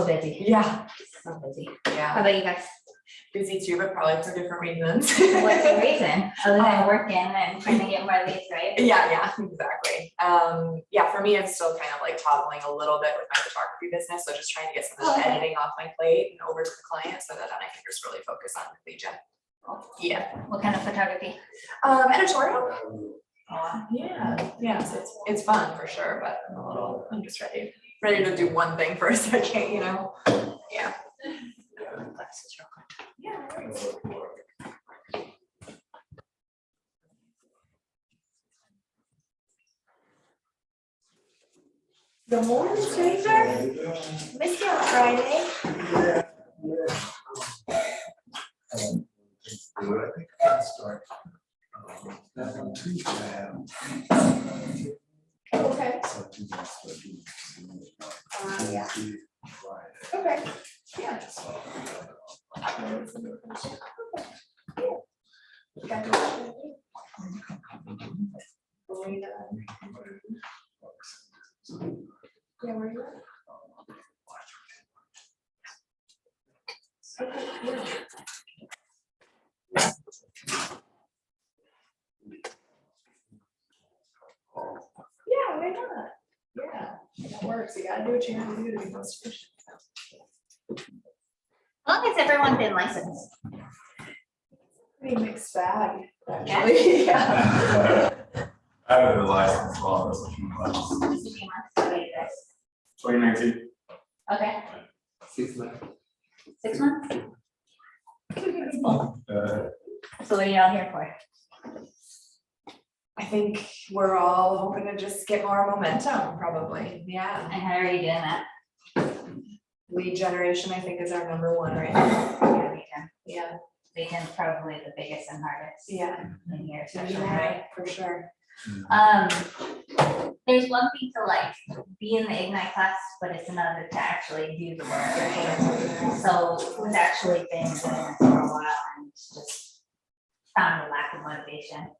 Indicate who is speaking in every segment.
Speaker 1: so busy.
Speaker 2: Yeah.
Speaker 1: So busy.
Speaker 2: Yeah.
Speaker 1: How about you guys?
Speaker 2: Busy too, but probably for different reasons.
Speaker 1: What's the reason? Other than working and trying to get more leads, right?
Speaker 2: Yeah, exactly. Yeah, for me, I'm still kind of like toddling a little bit with my photography business. So just trying to get some of the editing off my plate and over to the client so that then I can just really focus on lead gen. Yeah.
Speaker 1: What kind of photography?
Speaker 2: Editorial.
Speaker 1: Oh, wow.
Speaker 2: Yeah, so it's fun for sure, but I'm just ready to do one thing for a second, you know? Yeah. Yeah. Good morning, stranger. Missed you on Friday.
Speaker 3: I think I can start that on Tuesday.
Speaker 2: Okay.
Speaker 3: So Tuesday,
Speaker 2: Yeah.
Speaker 3: Friday.
Speaker 2: Okay. Yeah. Yeah, where are you at? Okay, yeah. Yeah, why not? Yeah, that works. You gotta do what you have to do to be most efficient.
Speaker 1: How long has everyone been licensed?
Speaker 2: Pretty mixed bag, actually. Yeah.
Speaker 3: I have a license law for a few months.
Speaker 1: 2 months. How about you guys?
Speaker 3: 2019.
Speaker 1: Okay.
Speaker 3: 6 months.
Speaker 1: 6 months? So what are y'all here for?
Speaker 2: I think we're all hoping to just get more momentum, probably. Yeah.
Speaker 1: And how are you doing that?
Speaker 2: Lead generation, I think, is our number one right now.
Speaker 1: Yeah, Legion.
Speaker 2: Yeah.
Speaker 1: Legion's probably the biggest and hardest
Speaker 2: Yeah.
Speaker 1: in here, especially, right?
Speaker 2: For sure.
Speaker 1: There's one thing to like be in the Ignite class, but it's another to actually do the work, right? So who's actually been doing this for a while and just found a lack of motivation?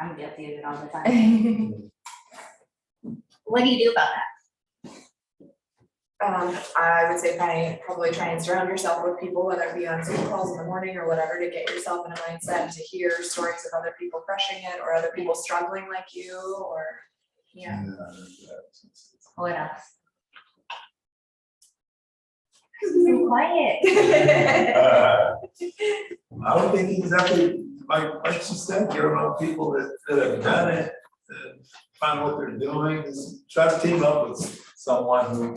Speaker 1: I'm guilty of it all the time. What do you do about that?
Speaker 2: I would say probably try and surround yourself with people, whether it be on Zoom calls in the morning or whatever, to get yourself in a mindset to hear stories of other people crushing it or other people struggling like you, or yeah.
Speaker 1: What else? So quiet.
Speaker 3: I would think exactly like you said, you're around people that have done it, and find what they're doing, just try to team up with someone who,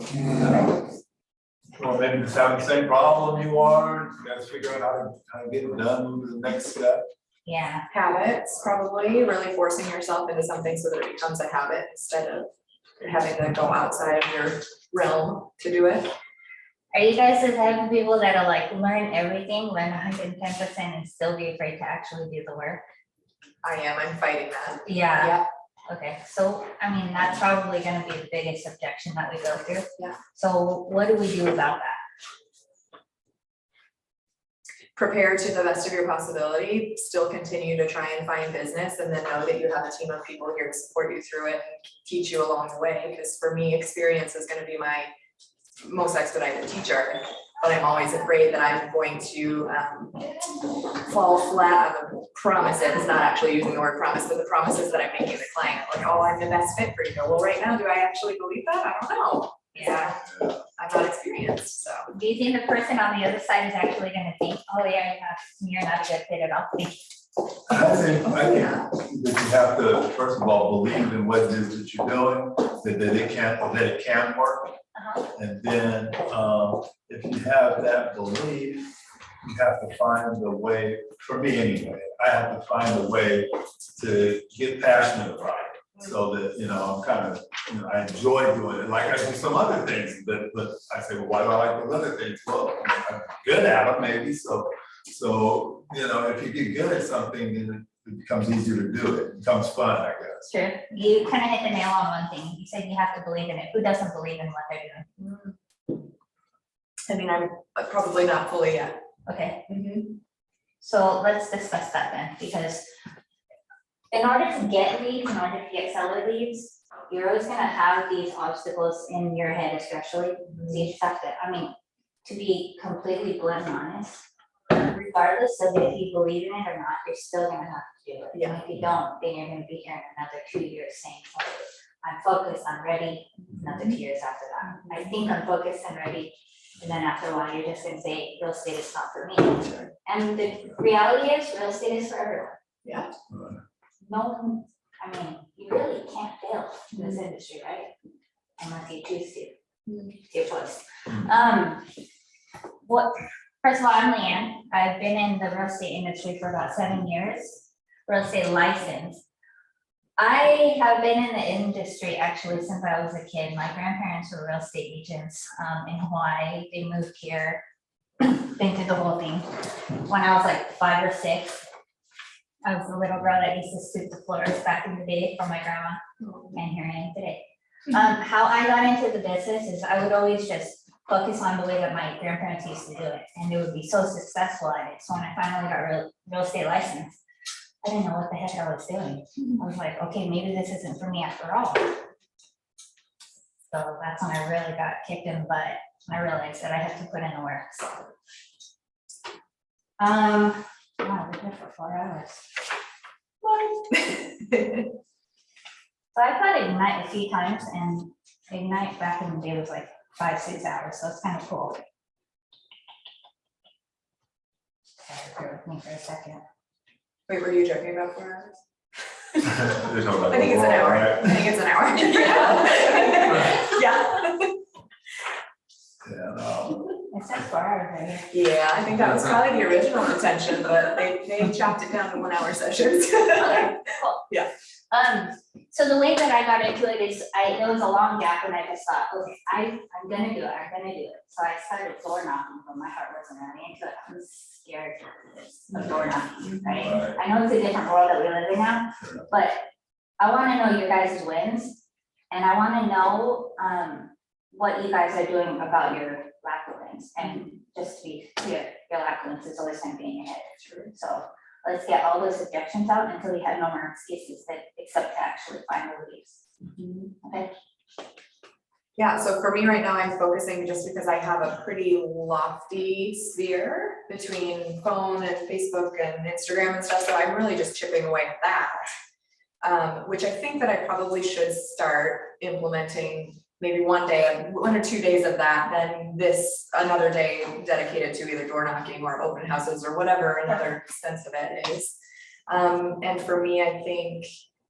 Speaker 3: or maybe just having the same problem you are, you guys figure out how to get it done, move to the next step.
Speaker 1: Yeah.
Speaker 2: Habits, probably really forcing yourself into something so that it becomes a habit instead of having to go outside of your realm to do it.
Speaker 1: Are you guys the type of people that'll like learn everything, learn 110% and still be afraid to actually do the work?
Speaker 2: I am, I'm fighting that.
Speaker 1: Yeah.
Speaker 2: Yeah.
Speaker 1: Okay, so I mean, that's probably gonna be the biggest objection that we go through.
Speaker 2: Yeah.
Speaker 1: So what do we do about that?
Speaker 2: Prepare to the best of your possibility, still continue to try and find business, and then know that you have a team of people here to support you through it and teach you along the way. Because for me, experience is gonna be my most expedited teacher, but I'm always afraid that I'm going to fall flat on the promises, not actually using the word promise, but the promises that I'm making the client, like, oh, I'm the best fit for you. Well, right now, do I actually believe that? I don't know. Yeah, I'm not experienced, so.
Speaker 1: Do you think the person on the other side is actually gonna think, oh yeah, you're not a good fit at all?
Speaker 3: I think that you have to, first of all, believe in what it is that you're doing, that it can work. And then if you have that belief, you have to find the way, for me anyway, I have to find a way to get passionate about it. So that, I'm kind of, I enjoy doing it. Like I do some other things, but I say, well, why do I like those other things? Well, I'm good at them maybe. So, if you get good at something, then it becomes easier to do it. It becomes fun, I guess.
Speaker 1: True. You kind of hit the nail on one thing. You said you have to believe in it. Who doesn't believe in what they're doing?
Speaker 2: I mean, I'm probably not fully yet.
Speaker 1: Okay. So let's discuss that then, because in order to get leads, in order to get seller leads, you're always gonna have these obstacles in your head especially, so you just have to, I mean, to be completely blunt and honest, regardless of if you believe in it or not, you're still gonna have to do it. And
Speaker 2: Yeah.
Speaker 1: if you don't, then you're gonna be here in another 2 years saying, "Oh, I'm focused, I'm ready," another 2 years after that. I think I'm focused and ready, and then after a while, you're just gonna say, real estate is not for me. And the reality is, real estate is for everyone.
Speaker 2: Yeah.
Speaker 1: No one, I mean, you really can't fail in this industry, right? Unless you choose to. It's your choice. First of all, I'm Leanne. I've been in the real estate industry for about 7 years, real estate license. I have been in the industry actually since I was a kid. My grandparents were real estate agents in Hawaii. They moved here, been through the whole thing. When I was like 5 or 6, I was the little girl that used to sweep the floors back in the day for my grandma, and here I am today. How I got into the business is I would always just focus on the way that my grandparents used to do it, and they would be so successful at it. So when I finally got real estate license, I didn't know what the heck I was doing. I was like, okay, maybe this isn't for me after all. So that's when I really got kicked in the butt. I realized that I had to put in the work. So. Wow, I've been here for 4 hours. So I've had Ignite a few times, and Ignite back in the day was like 5-6 hours, so it's kind of cool. Sorry, bear with me for a second.
Speaker 2: Wait, were you joking about 4 hours?
Speaker 3: There's no
Speaker 2: I think it's an hour.
Speaker 3: right?
Speaker 2: I think it's an hour. Yeah.
Speaker 3: Yeah, no.
Speaker 1: It says 4 hours right here.
Speaker 2: Yeah, I think that was probably the original intention, but they chopped it down to 1 hour sessions.
Speaker 1: Okay, cool.
Speaker 2: Yeah.
Speaker 1: So the way that I got into it is there was a long gap and I just thought, okay, I'm gonna do it. So I started door knocking, but my heart wasn't really into it. I was scared of door knocking, right? I know it's a different world that we live in now, but I wanna know your guys' wins. And I wanna know, what you guys are doing about your lack of wins. And just to be clear, your lack of wins is always gonna be in your head. So let's get all those objections out until we have no more excuses except to actually find reliefs. Okay.
Speaker 2: Yeah, so for me right now, I'm focusing just because I have a pretty lofty sphere between phone and Facebook and Instagram and stuff, so I'm really just chipping away at that. Which I think that I probably should start implementing maybe 1 day, 1 or 2 days of that, then another day dedicated to either door knocking or open houses or whatever another sense of it is. And for me, I think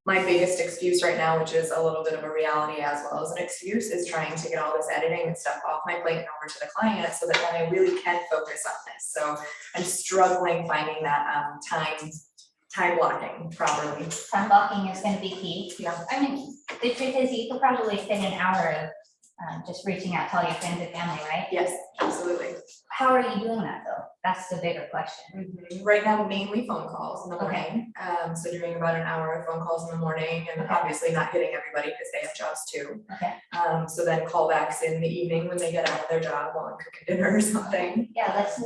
Speaker 2: my biggest excuse right now, which is a little bit of a reality as well as an excuse, is trying to get all this editing and stuff off my plate and over to the client so that then I really can focus on this. So I'm struggling finding that time blocking properly.
Speaker 1: Time blocking is gonna be key.
Speaker 2: Yeah.
Speaker 1: I mean, the truth is you could probably spend an hour of just reaching out to all your friends and family, right?
Speaker 2: Yes, absolutely.
Speaker 1: How are you doing that though? That's the bigger question.
Speaker 2: Right now, mainly phone calls in the
Speaker 1: Okay.
Speaker 2: morning. So doing about an hour of phone calls in the morning and
Speaker 1: Okay.
Speaker 2: obviously not hitting everybody because they have jobs too.
Speaker 1: Okay.
Speaker 2: So then callbacks in the evening when they get out of their job while I'm cooking dinner or something.
Speaker 1: Yeah, let's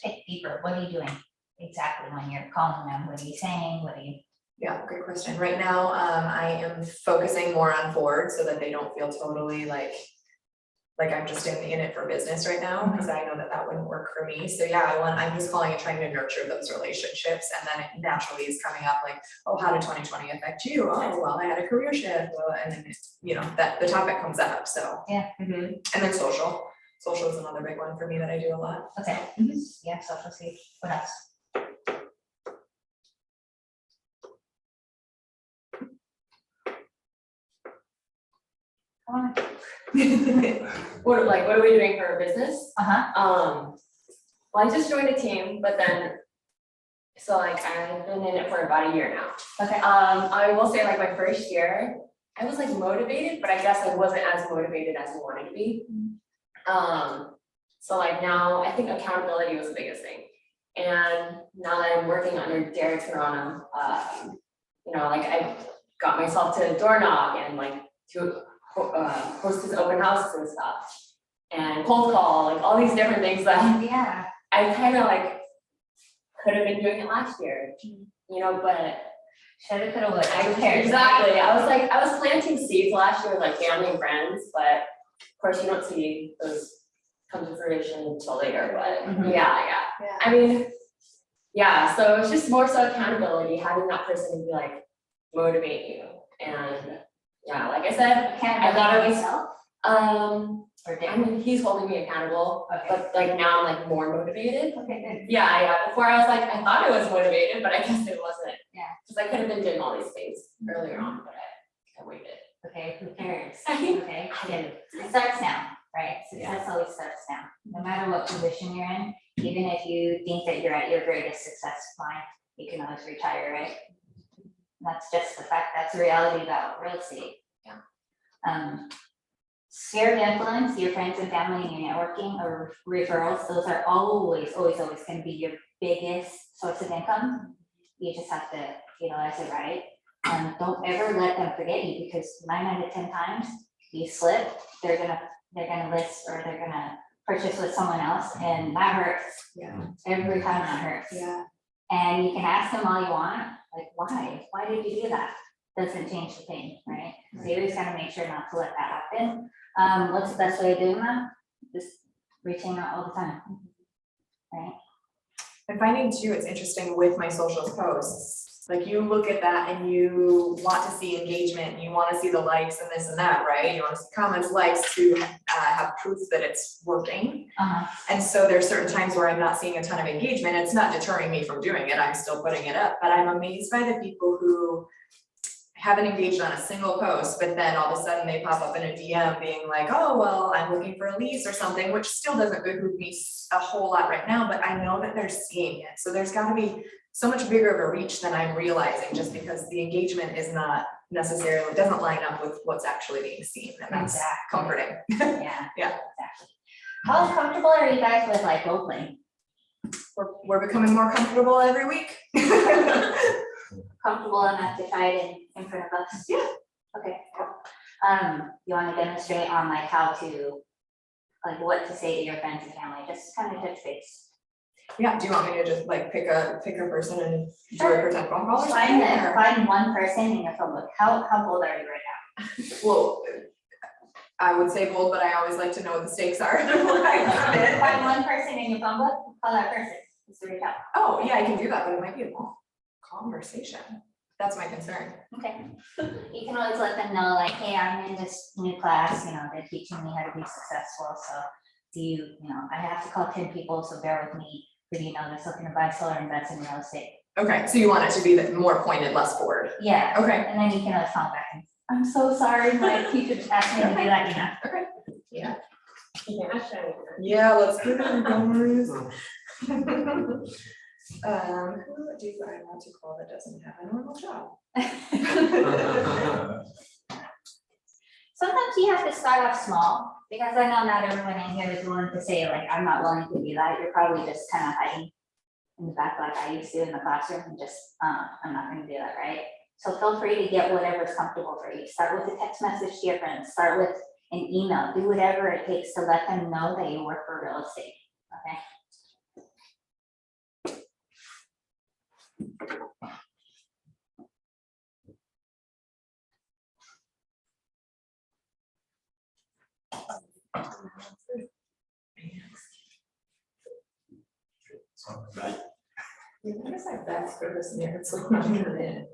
Speaker 1: pick deeper. What are you doing exactly when you're calling them? What are you saying? What are you?
Speaker 2: Yeah, good question. Right now, I am focusing more on forward so that they don't feel totally like I'm just in it for business right now, because I know that that wouldn't work for me. So yeah, I'm just calling and trying to nurture those relationships, and then it naturally is coming up like, oh, how did 2020 affect you? Oh, well, I had a career shift, well, and then it's, that the topic comes up. So
Speaker 1: Yeah.
Speaker 2: And then social is another big one for me that I do a lot.
Speaker 1: Okay. Yeah, social see. What else? Come on.
Speaker 4: What are we doing for our business?
Speaker 1: Uh-huh.
Speaker 4: Well, I just joined a team, but then, so like I've been in it for about a year now.
Speaker 1: Okay.
Speaker 4: I will say like my first year, I was like motivated, but I guess I wasn't as motivated as I wanted to be. So like now I think accountability was the biggest thing. And now that I'm working under Derek Toronto, like I got myself to door knock and like to host his open houses and stuff, and cold call, like all these different things that
Speaker 1: Yeah.
Speaker 4: I kind of like could have been doing it last year, but
Speaker 1: Shoulda, coulda, woulda. Who cares?
Speaker 4: Exactly, I was planting seeds last year with like family and friends, but of course you don't see those come to fruition until later, but
Speaker 1: Mhm.
Speaker 4: yeah.
Speaker 2: Yeah.
Speaker 4: I mean, yeah, so it's just more so accountability, having that person to be like, motivate you, and yeah, like I said, I thought it was,
Speaker 1: Myself or
Speaker 4: I
Speaker 1: different?
Speaker 4: mean, he's holding me accountable,
Speaker 1: Okay.
Speaker 4: but like now I'm like more motivated.
Speaker 1: Okay,
Speaker 4: Yeah, before I was like, I thought I was motivated, but I guess it wasn't.
Speaker 1: Yeah.
Speaker 4: Cause I could have been doing all these things earlier on, but I waited.
Speaker 1: good. Okay, who cares? Okay, good. It starts now, right? Success always starts now. No matter what position you're in, even if you think that you're at your greatest success line, you can always retire, right? That's just the fact, that's the reality about real estate.
Speaker 4: Yeah.
Speaker 1: Sphere of influence, your friends and family and your networking or referrals, those are always gonna be your biggest source of income. You just have to utilize it right. Don't ever let them forget you, because 9 out of 10 times you slip, they're gonna list or they're gonna purchase with someone else, and that hurts.
Speaker 2: Yeah.
Speaker 1: Every time that hurts.
Speaker 2: Yeah.
Speaker 1: And you can ask them all you want, like, why did you do that? Doesn't change the thing, right? So you always gotta make sure not to let that happen. What's the best way of doing that? Just reaching out all the time. Right?
Speaker 2: I'm finding too, it's interesting with my social posts, like you look at that and you want to see engagement, you want to see the likes and this and that, right? You want to see comments, likes to have proof that it's working. And so there's certain times where I'm not seeing a ton of engagement. It's not deterring me from doing it. I'm still putting it up, but I'm amazed by the people who haven't engaged on a single post, but then all of a sudden they pop up in a DM being like, oh, well, I'm looking for a lease or something, which still doesn't behoove me a whole lot right now, but I know that they're seeing it. So there's gotta be so much bigger of a reach than I'm realizing, just because the engagement is not necessarily, doesn't line up with what's actually being seen, and that's
Speaker 1: Exactly.
Speaker 2: comforting.
Speaker 1: Yeah.
Speaker 2: Yeah.
Speaker 1: Exactly. How comfortable are you guys with like role playing?
Speaker 2: We're becoming more comfortable every week.
Speaker 1: Comfortable enough to try it in front of us?
Speaker 2: Yeah.
Speaker 1: Okay, cool. You wanna demonstrate on like how to, like what to say to your friends and family, just kind of touch base.
Speaker 2: Yeah, do you want me to just like pick a person and do a pretend phone call or
Speaker 1: Find
Speaker 2: something? or-
Speaker 1: find one person in your phone book. How old are you right now?
Speaker 2: Well, I would say bold, but I always like to know what the stakes are. when I come in.
Speaker 1: Find one person in your phone book, call that person, just to reach out.
Speaker 2: Oh, yeah, I can do that, but it might be a long conversation. That's my concern.
Speaker 1: Okay. You can always let them know, like, hey, I'm in this new class, they're teaching me how to be successful, so do you, I have to call 10 people, so bear with me. Who do you know that's looking to buy solar and invest in real estate?
Speaker 2: Okay, so you want it to be more pointed, less forward.
Speaker 1: Yeah,
Speaker 2: Okay.
Speaker 1: and then you can always call back and, I'm so sorry, my teacher just asked me to do that,
Speaker 2: Okay.
Speaker 4: Yeah, sure.
Speaker 2: Yeah, let's give it a go, Maurice. Who do I want to call that doesn't have a normal job?
Speaker 1: Sometimes you have to start off small, because I know not everyone in here is willing to say, like, I'm not willing to do that. You're probably just kind of hiding in the back like I used to in the classroom and just, I'm not gonna do that, right? So feel free to get whatever's comfortable for you. Start with a text message to your friends, start with an email, do whatever it takes to let them know that you work for real estate, okay?
Speaker 2: Yeah, I guess I best for this year, it's like not even in.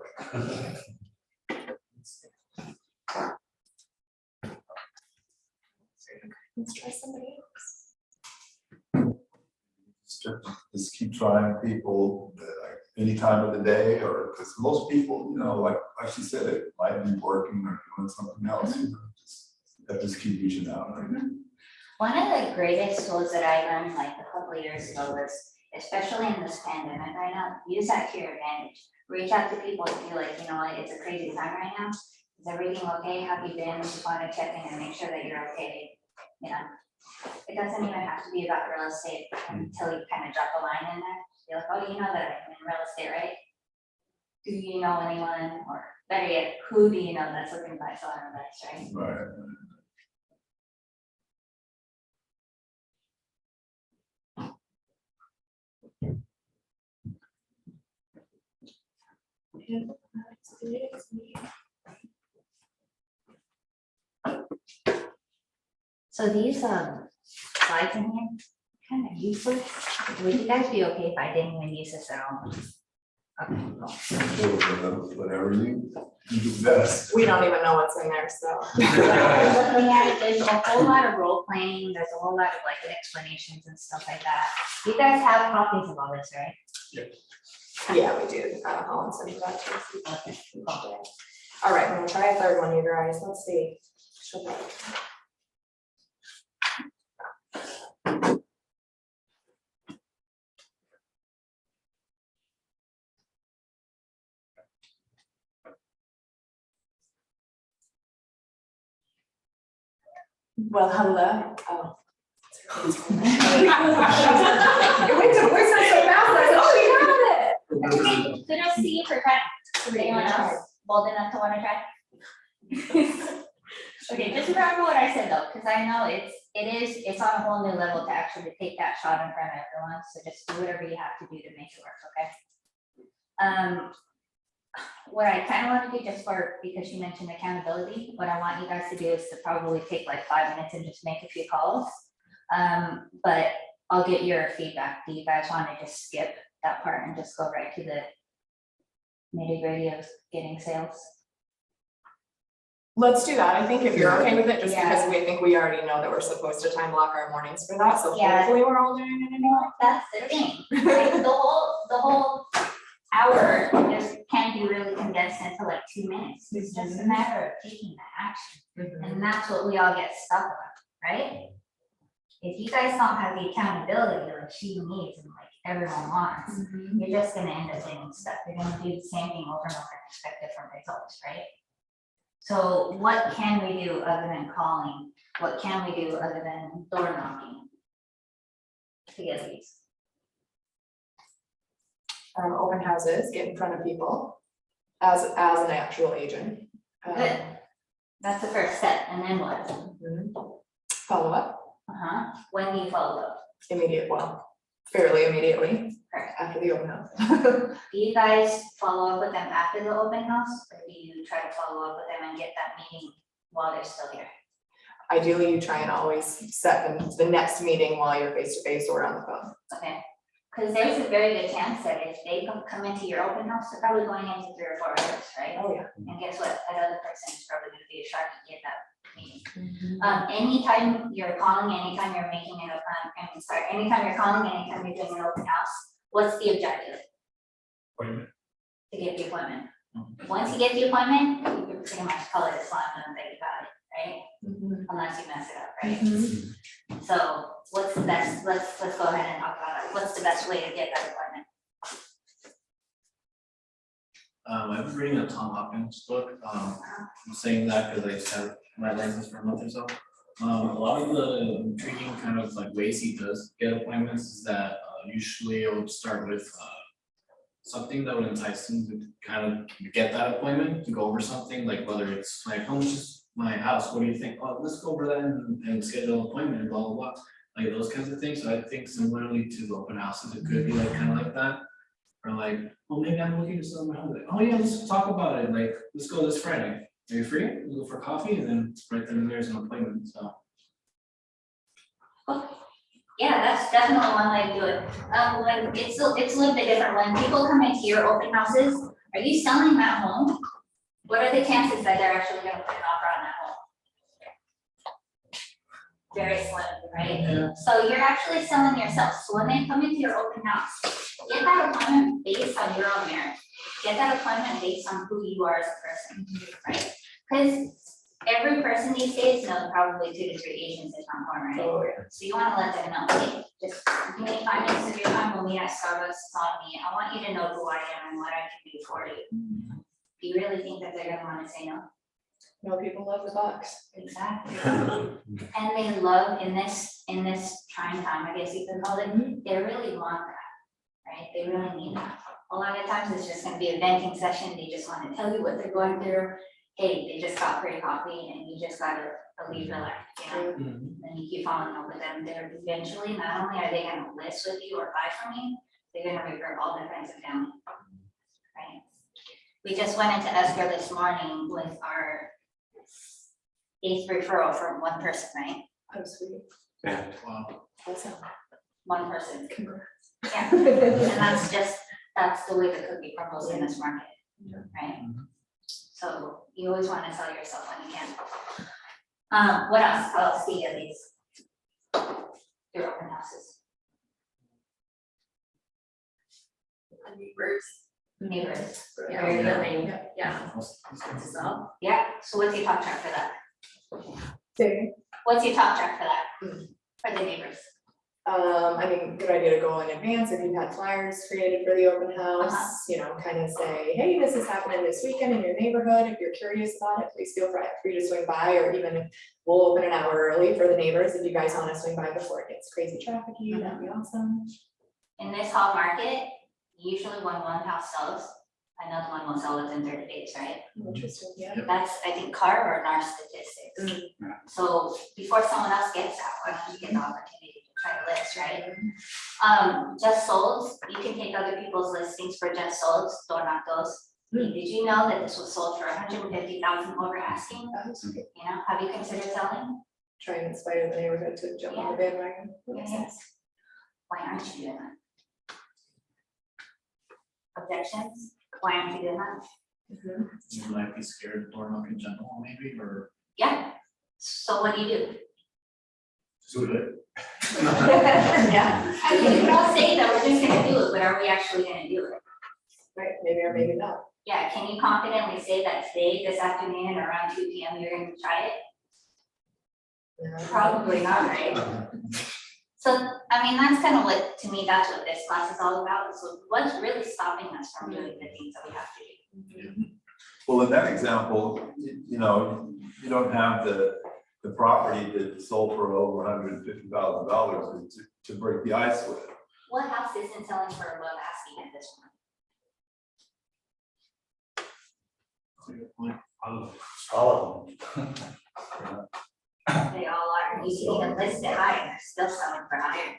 Speaker 2: Let's try somebody else.
Speaker 3: Just keep trying people, like any time of the day, or, because most people, like she said, it might be working or doing something else, just keep reaching out. Right?
Speaker 1: One of the greatest tools that I learned like a couple of years ago was, especially in this pandemic right now, use that to your advantage. Reach out to people and be like, what, it's a crazy time right now. Is everything okay? How have you been? Just want to check in and make sure that you're okay. It doesn't even have to be about real estate until you kind of drop a line in there. You're like, oh, you know that I'm in real estate, right? Do you know anyone, or better yet, who do you know that's looking to buy solar and invest, right?
Speaker 3: Right.
Speaker 1: So these slides in here, kind of useless. Would you guys be okay if I didn't even use this at all? Okay, cool.
Speaker 3: Whatever you do best.
Speaker 2: We don't even know what's in there, so.
Speaker 1: Looking at it, there's a whole lot of role playing, there's a whole lot of like explanations and stuff like that. You guys have copies of all this, right?
Speaker 2: Yeah, we do. I'll send you that too.
Speaker 1: Okay, cool.
Speaker 2: All right, I'm gonna try a third one, you guys. Let's see. Should I- Well, hello. Oh. It went to voice so fast, I was like, oh, we got it.
Speaker 1: Kudos to you for trying. Anyone else bold enough to want to try? Okay, just remember what I said though, because I know it's on a whole new level to actually take that shot in front of everyone, so just do whatever you have to do to make it work, okay? What I kind of want to do just for, because you mentioned accountability, what I want you guys to do is to probably take like 5 minutes and just make a few calls. But I'll get your feedback. Do you guys want to just skip that part and just go right to the nitty-gritty of getting sales?
Speaker 2: Let's do that. I think if you're okay with it, just
Speaker 1: Yeah.
Speaker 2: because we think we already know that we're supposed to time block our mornings for that, so
Speaker 1: Yeah.
Speaker 2: hopefully we're all doing it anyway.
Speaker 1: That's the thing, like, the whole hour just can be really condensed into like 2 minutes. It's just a matter of taking the action. And that's what we all get stuck on, right? If you guys don't have the accountability like she needs and like everyone wants, you're just gonna end up getting stuck. You're gonna do the same thing over and over and expect different results, right? So what can we do other than calling? What can we do other than door knocking to get these?
Speaker 2: Open houses, get in front of people as an actual agent.
Speaker 1: Good. That's the first step, and then what?
Speaker 2: Follow up,
Speaker 1: When do you follow up?
Speaker 2: fairly immediately
Speaker 1: Correct.
Speaker 2: after the open house.
Speaker 1: Do you guys follow up with them after the open house, or do you try to follow up with them and get that meeting while they're still here?
Speaker 2: Ideally, you try and always set the next meeting while you're face to face or on the phone.
Speaker 1: Okay, because there's a very good chance that if they come into your open house, they're probably going into 3 or 4 hours, right?
Speaker 2: Oh, yeah.
Speaker 1: And guess what, that other person is probably gonna be a shark to get that meeting. Anytime you're calling, anytime you're making it, anytime you're calling, anytime you're doing an open house, what's the objective?
Speaker 3: Appointment.
Speaker 1: To get the appointment. Once you get the appointment, you can pretty much call it a slam dunk that you got it, right? Unless you mess it up, right? So what's the best, let's go ahead and talk about it. What's the best way to get that appointment?
Speaker 5: I've been reading a Tom Hopkins book. I'm saying that because I just have my license for a month or so. A lot of the intriguing kind of like ways he does get appointments is that usually it would start with something that would entice him to kind of get that appointment, to go over something, like whether it's like, how much is my house? What do you think? Oh, let's go over that and schedule an appointment, blah, blah, blah. Like those kinds of things. So I think similarly to the open houses, it could be like kind of like that. Or like, well, maybe I'm looking to sell my home. Like, oh yeah, let's talk about it. Like, let's go this Friday. Are you free? We'll go for coffee, and then right then and there's an appointment. So.
Speaker 1: Yeah, that's definitely one way to do it. When it's a little bit different. When people come into your open houses, are you selling that home? What are the chances that they're actually gonna put an offer on that home? Very slim, right?
Speaker 5: Yeah.
Speaker 1: So you're actually selling yourself. So when they come into your open house, get that appointment based on your own merit. Get that appointment based on who you are as a person, right? Because every person these days knows probably 2 to 3 agents if not more, right?
Speaker 2: Oh, yeah.
Speaker 1: So you wanna let them know, hey, just give me 5 minutes of your time, we'll meet at Starbucks, it's on me. I want you to know who I am and what I can do for you. Do you really think that they're gonna wanna say no?
Speaker 2: No, people love the bucks.
Speaker 1: Exactly. And they love in this trying time, I guess you could call it, they really want that, right? They really need that. A lot of times it's just gonna be a venting session, they just wanna tell you what they're going through. Hey, they just got free coffee and you just gotta leave your life, you know? And you keep following up with them, they're eventually, not only are they gonna list with you or buy from you, they're gonna refer all their friends and family. Right? We just went into escrow this morning with our 8th referral from one person, right?
Speaker 2: Oh, sweet.
Speaker 5: Wow.
Speaker 2: Awesome.
Speaker 1: One person,
Speaker 2: Congrats.
Speaker 1: yeah, and that's the way the cookie crumbles in this market, right? So you always wanna sell yourself when you can. What else? How else do you get these? Your open houses, neighbors,
Speaker 2: Yeah.
Speaker 1: very good.
Speaker 4: Living, yeah. So,
Speaker 1: Yeah, so what's your talk track for that?
Speaker 2: Say,
Speaker 1: What's your talk track for that?
Speaker 2: Mm.
Speaker 1: For the neighbors?
Speaker 2: I mean, good idea to go in advance if you've had flyers created for the open house, you know, kind of say, hey, this is happening this weekend in your neighborhood. If you're curious about it, please feel free to swing by, or even we'll open an hour early for the neighbors if you guys want to swing by before it gets crazy trafficy. That'd be awesome.
Speaker 1: In this hall market, usually when one house sells, another one will sell within 30 days, right?
Speaker 2: Interesting, yeah.
Speaker 1: That's, I think, CAR or NAR statistics. So before someone else gets that, why don't you get the opportunity to try to list, right? Just sold, you can take other people's listings for just sold, door knock those. Did you know that this was sold for 150,000 over asking? You know, have you considered selling?
Speaker 2: Try and inspire the neighborhood to jump on the bandwagon.
Speaker 1: Yes. Why aren't you doing that? Objections? Why aren't you doing that?
Speaker 5: You might be scared door knock in general, maybe, or
Speaker 1: Yeah, so what do?
Speaker 5: do it.
Speaker 2: Yeah.
Speaker 1: I mean, we can all say that we're just gonna do it, but are we actually gonna do it?
Speaker 2: Right, maybe or maybe not.
Speaker 1: Yeah, can you confidently say that today, this afternoon, around 2 p.m., you're gonna try it?
Speaker 2: Yeah.
Speaker 1: Probably not, right? So, I mean, that's kind of what, to me, that's what this class is all about, so what's really stopping us from doing the things that we have to do?
Speaker 3: Well, in that example, you know, you don't have the property that sold for over $150,000 to break the ice with.
Speaker 1: What house isn't selling for above asking at this point?
Speaker 6: All of them.
Speaker 1: They all are, you can even list it high, and they're still selling for higher.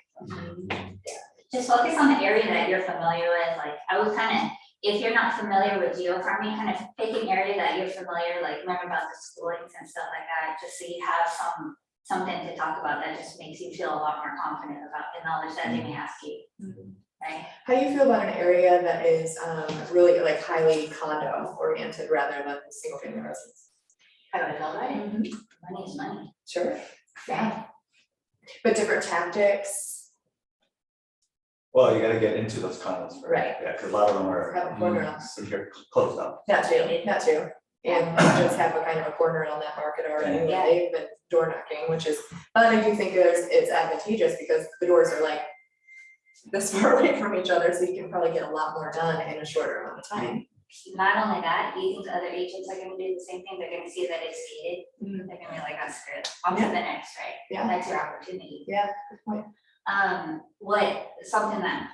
Speaker 1: Just focus on the area that you're familiar with, like, I would kind of, if you're not familiar with geofarming, kind of pick an area that you're familiar, like, learn about the schoolings and stuff like that, just so you have something to talk about that just makes you feel a lot more confident about the knowledge that they may ask you, right?
Speaker 2: How do you feel about an area that is really like highly condo oriented rather than single family residence?
Speaker 1: How do I feel about it? Money is money.
Speaker 2: Sure. Yeah. But different tactics,
Speaker 6: Well, you gotta get into those condos first.
Speaker 2: Right.
Speaker 6: Yeah, cause a lot of them are,
Speaker 2: have a corner on,
Speaker 6: you're closed up.
Speaker 2: that too. And just have a kind of a corner on that market already,
Speaker 1: Yeah.
Speaker 2: where they've been door knocking, which is, but I do think it's advantageous because the doors are like this far away from each other, so you can probably get a lot more done in a shorter amount of time.
Speaker 1: Not only that, do you think other agents are gonna do the same thing? They're gonna see that it's gated. They're gonna be like, that's good. On to the next, right?
Speaker 2: Yeah.
Speaker 1: That's your opportunity.
Speaker 2: Yeah, good point.
Speaker 1: Something that,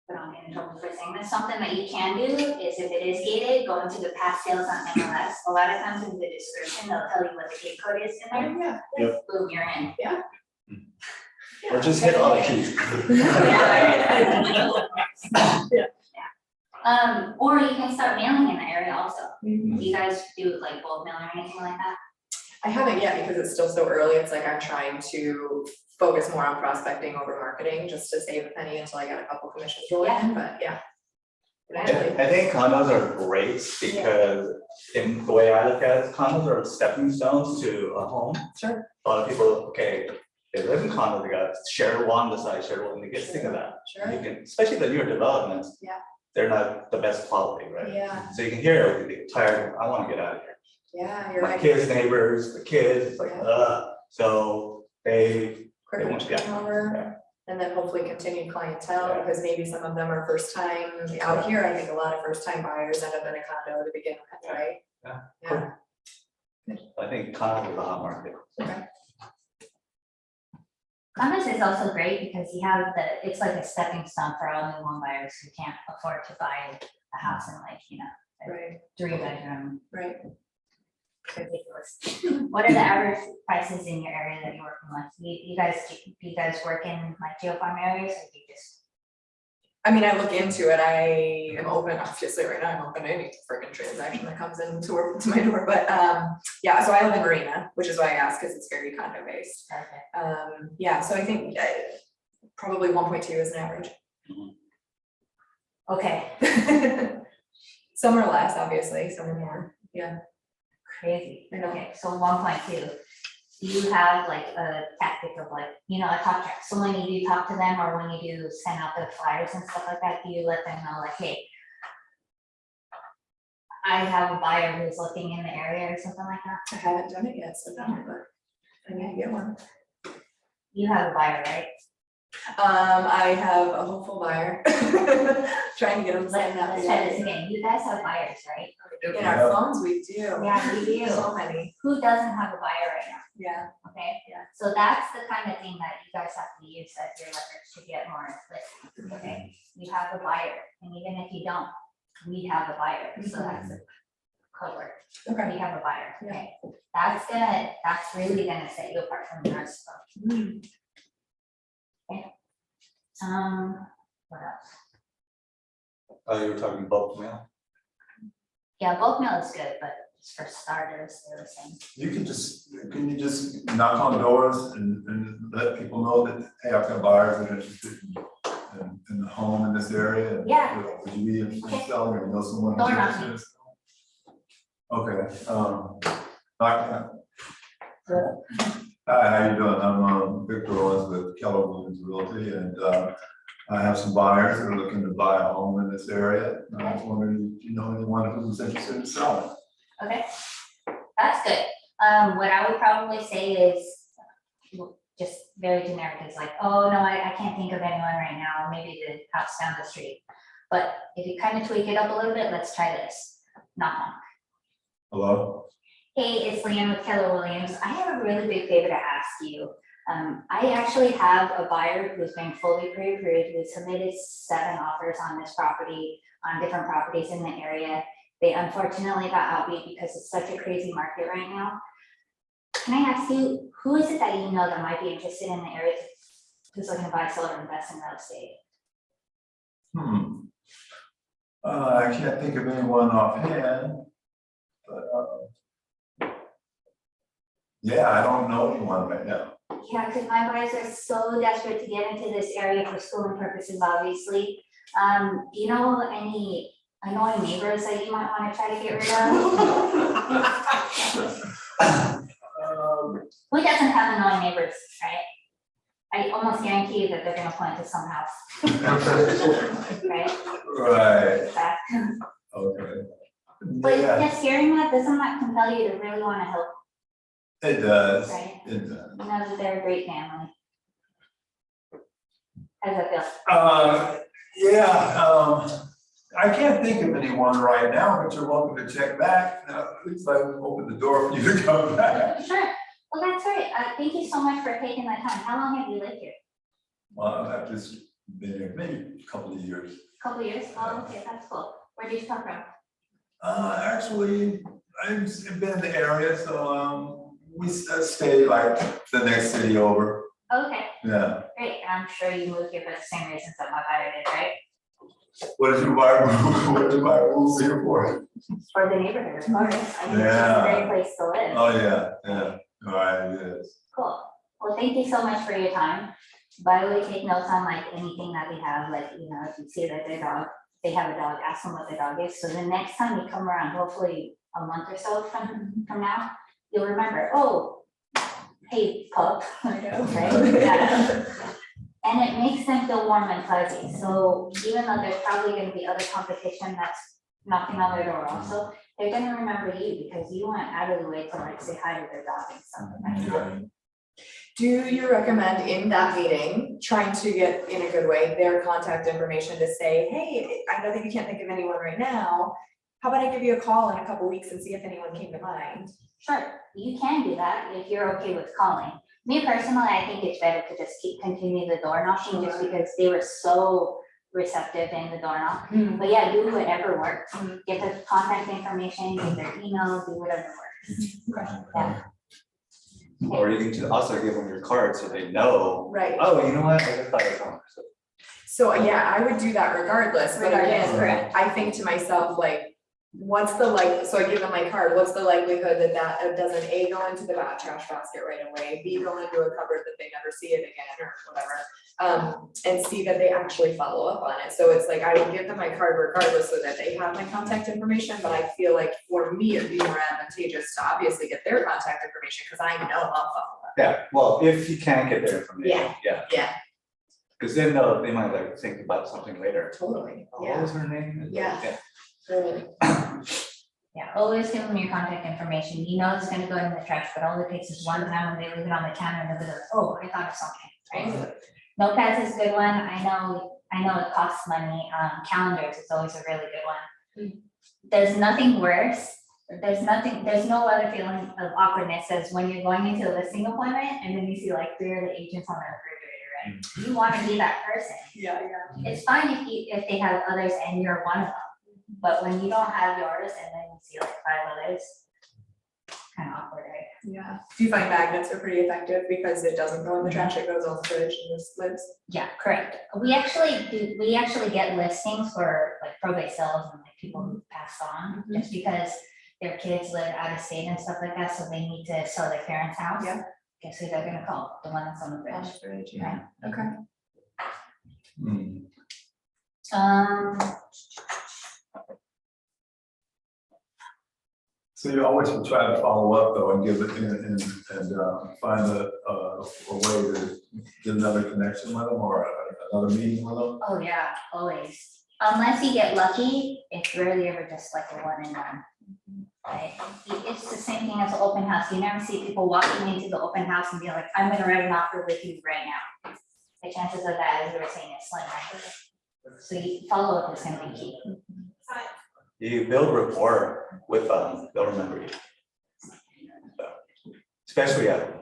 Speaker 1: but I'm getting in trouble for saying this, something that you can do is if it is gated, go into the past sales on MLS. A lot of times in the description, they'll tell you what the gate code is in there.
Speaker 2: Yeah.
Speaker 1: Boom, you're in.
Speaker 6: Or just hit all the keys.
Speaker 1: Or you can start mailing in the area also.
Speaker 2: Mhm.
Speaker 1: Do you guys do like bulk mail or anything like that?
Speaker 2: I haven't yet because it's still so early. It's like I'm trying to focus more on prospecting over marketing, just to save a penny until I got a couple commissions rolling in, but yeah. Eventually.
Speaker 6: I think condos are great because in the way I look at it, condos are stepping stones to a home.
Speaker 2: Sure.
Speaker 6: A lot of people, okay, they live in condos, they got share one, the side share one, they get sick of that.
Speaker 2: Sure.
Speaker 6: You can, especially the newer developments.
Speaker 2: Yeah.
Speaker 6: They're not the best quality, right?
Speaker 2: Yeah,
Speaker 6: So you can hear everything, they get tired, I wanna get out of here.
Speaker 2: yeah, you're
Speaker 6: My
Speaker 2: right.
Speaker 6: kids, neighbors, the kids, it's like,
Speaker 2: Yeah.
Speaker 6: so they
Speaker 2: Quicker
Speaker 6: want- yeah,
Speaker 2: turnover, and then hopefully continued clientele,
Speaker 6: Yeah.
Speaker 2: because maybe some of them are first time out here. I think a lot of first time buyers end up in a condo to begin with,
Speaker 6: Yeah.
Speaker 2: right?
Speaker 6: Yeah.
Speaker 2: Yeah,
Speaker 6: I think condos is a hot market.
Speaker 2: okay,
Speaker 1: Condos is also great because you have it's like a stepping stone for all new home buyers who can't afford to buy a house in like,
Speaker 2: right,
Speaker 1: 3-bedroom.
Speaker 2: right.
Speaker 1: Ridiculous. What are the average prices in your area that you're working with? Do you guys work in like geofarm areas or do you just?
Speaker 2: I mean, I look into it, I am open, obviously, right now, I'm open to any freaking transaction that comes in to my door, but, yeah, so I live in Marina, which is why I asked, because it's very condo based.
Speaker 1: Perfect.
Speaker 2: Yeah, so I think probably 1.2 is an average.
Speaker 1: Okay,
Speaker 2: Some are less, obviously, some are more, yeah.
Speaker 1: crazy.
Speaker 2: I know.
Speaker 1: Okay, so 1.2. Do you have like a tactic of like, you know, a talk track? So when you do talk to them or when you do send out the flyers and stuff like that, do you let them know like, hey, I have a buyer who's looking in the area or something like that?
Speaker 2: I haven't done it yet, so no, but I need to get one.
Speaker 1: You have a buyer, right?
Speaker 2: I have a hopeful buyer, trying to get them to sign that.
Speaker 1: Let's try this again. You guys have buyers, right?
Speaker 2: In our phones, we do.
Speaker 1: Yeah, we do.
Speaker 2: So many,
Speaker 1: Who doesn't have a buyer right now?
Speaker 2: yeah.
Speaker 1: Okay, so that's the kind of thing that you guys have to use as your leverage to get more listings, okay? You have a buyer, and even if you don't, we have a buyer, so that's a code word.
Speaker 2: Okay.
Speaker 1: We have a buyer, okay? That's really gonna set you apart from the rest of them. What else?
Speaker 6: Oh, you were talking bulk mail?
Speaker 1: Yeah, bulk mail is good, but just for starters, they're the same.
Speaker 3: Can you just knock on doors and let people know that, hey, I've got buyers that are interested in the home in this area? And
Speaker 1: Yeah.
Speaker 3: Would you be interested in selling or know someone
Speaker 1: Door
Speaker 3: who's
Speaker 1: knocking.
Speaker 3: interested in selling? Okay, knock. Hi, how you doing? I'm Victor Owens with Keller Williams Realty, and I have some buyers that are looking to buy a home in this area. And I was wondering if you know anyone who's interested in selling.
Speaker 1: Okay, that's good. What I would probably say is just very generic, is like, oh, no, I can't think of anyone right now, maybe the house down the street. But if you kind of tweak it up a little bit, let's try this. Knock, knock.
Speaker 3: Hello?
Speaker 1: Hey, it's Leanne with Keller Williams. I have a really big favor to ask you. I actually have a buyer who's been fully pre-approved, who submitted 7 offers on this property, on different properties in the area. They unfortunately got outbid because it's such a crazy market right now. Can I ask you, who is it that you know that might be interested in the area, who's looking to buy, sell, or invest in real estate?
Speaker 3: I can't think of anyone offhand, but yeah, I don't know anyone right now.
Speaker 1: Yeah, because my buyers are so desperate to get into this area for schooling purposes, obviously. Do you know any annoying neighbors that you might want to try to get rid of? Who doesn't have annoying neighbors, right? I almost guarantee you that they're gonna point to some house. Right?
Speaker 3: Right,
Speaker 1: That-
Speaker 3: okay.
Speaker 1: But
Speaker 3: Yeah,
Speaker 1: just hearing that, doesn't that compel you to really want to help,
Speaker 3: it does,
Speaker 1: right?
Speaker 3: it does.
Speaker 1: You know that they're a great family. How does that feel?
Speaker 3: Yeah, I can't think of anyone right now, but you're welcome to check back. At least I opened the door for you to come back.
Speaker 1: Sure, well, that's right. Thank you so much for taking the time. How long have you lived here?
Speaker 3: Well, I've just been here maybe a couple of years.
Speaker 1: Couple years? Oh, okay, that's cool. Where did you come from?
Speaker 3: Actually, I've been in the area, so we stayed like the next city over.
Speaker 1: Okay,
Speaker 3: Yeah.
Speaker 1: great. And I'm sure you moved here for the same reasons that my buyer did, right?
Speaker 3: What did you buy? What did you buy rooms here for?
Speaker 1: For the neighborhood, of course. I mean, it's just a
Speaker 3: Yeah.
Speaker 1: great place to live.
Speaker 3: Oh, yeah, yeah. All right, it is.
Speaker 1: Cool. Well, thank you so much for your time. By the way, take notes on like anything that we have, like, you know, if you see that their dog, they have a dog, ask them what their dog is. So the next time you come around, hopefully a month or so from now, you'll remember, oh, hey, pup. Right? Yeah. And it makes them feel warm and fuzzy. So even though there's probably gonna be other competition that's knocking on their door also, they're gonna remember you because you went out of the way to like say hi to their dog and stuff like that.
Speaker 2: Do you recommend in that meeting, trying to get in a good way, their contact information to say, hey, I know that you can't think of anyone right now. How about I give you a call in a couple weeks and see if anyone came to mind?
Speaker 1: Sure, you can do that if you're okay with calling. Me personally, I think it's better to just continue the door knocking just because they were so receptive in the door knock. But yeah, do whatever works. Get the contact information, get their email, do whatever works. Yeah.
Speaker 6: Or you can also give them your card so they know,
Speaker 2: Right.
Speaker 6: oh, you know what, I just thought of someone.
Speaker 2: So, yeah, I would do that regardless, but
Speaker 1: Regardless,
Speaker 2: again,
Speaker 1: correct.
Speaker 2: I think to myself, like, what's the so I give them my card, what's the likelihood that it doesn't A, go into the trash basket right away, B, go into a cupboard that they never see it again or whatever. And C, that they actually follow up on it. So it's like, I will give them my card regardless so that they have my contact information, but I feel like for me, it'd be more advantageous to obviously get their contact information, because I know I'll follow up.
Speaker 6: Yeah, well, if you can't get their information, yeah.
Speaker 2: Yeah,
Speaker 6: Because then they might like think about something later.
Speaker 2: totally,
Speaker 6: Oh, what
Speaker 2: yeah,
Speaker 6: was her name?
Speaker 2: Yeah. totally.
Speaker 1: Yeah, always give them your contact information. You know it's gonna go in the trash, but all it takes is one time when they leave it on the counter and they'll be like, oh, I thought of something, right? Notepads is a good one. I know it costs money. Calendars is always a really good one. There's nothing worse. There's no other feeling of awkwardness as when you're going into a listing appointment and then you see like 3 other agents on the refrigerator, right? You wanna be that person.
Speaker 2: Yeah.
Speaker 1: It's fine if they have others and you're one of them. But when you don't have yours and then you see like 5 others, kind of awkward, right?
Speaker 2: Yeah. Do you find magnets are pretty effective because it doesn't go in the trash, it goes on the fridge and just lives?
Speaker 1: Yeah, correct. We actually get listings for like probate sales and like people who passed on, just because their kids live out of state and stuff like that, so they need to sell their parents' house.
Speaker 2: Yeah.
Speaker 1: Guess who they're gonna call? The one that's on the fridge.
Speaker 2: Fridge, yeah. Okay.
Speaker 3: So you always try to follow up though and give it and find a way to get another connection with them or another meeting with them.
Speaker 1: Oh, yeah, always. Unless you get lucky, it's rarely ever just like a one and done. Right? It's the same thing as an open house. You never see people walking into the open house and be like, I'm gonna write an offer with you right now. The chances of that, as you were saying, is slim. Right? So you follow up is gonna be key.
Speaker 6: You build rapport with them, they'll remember you. So, especially at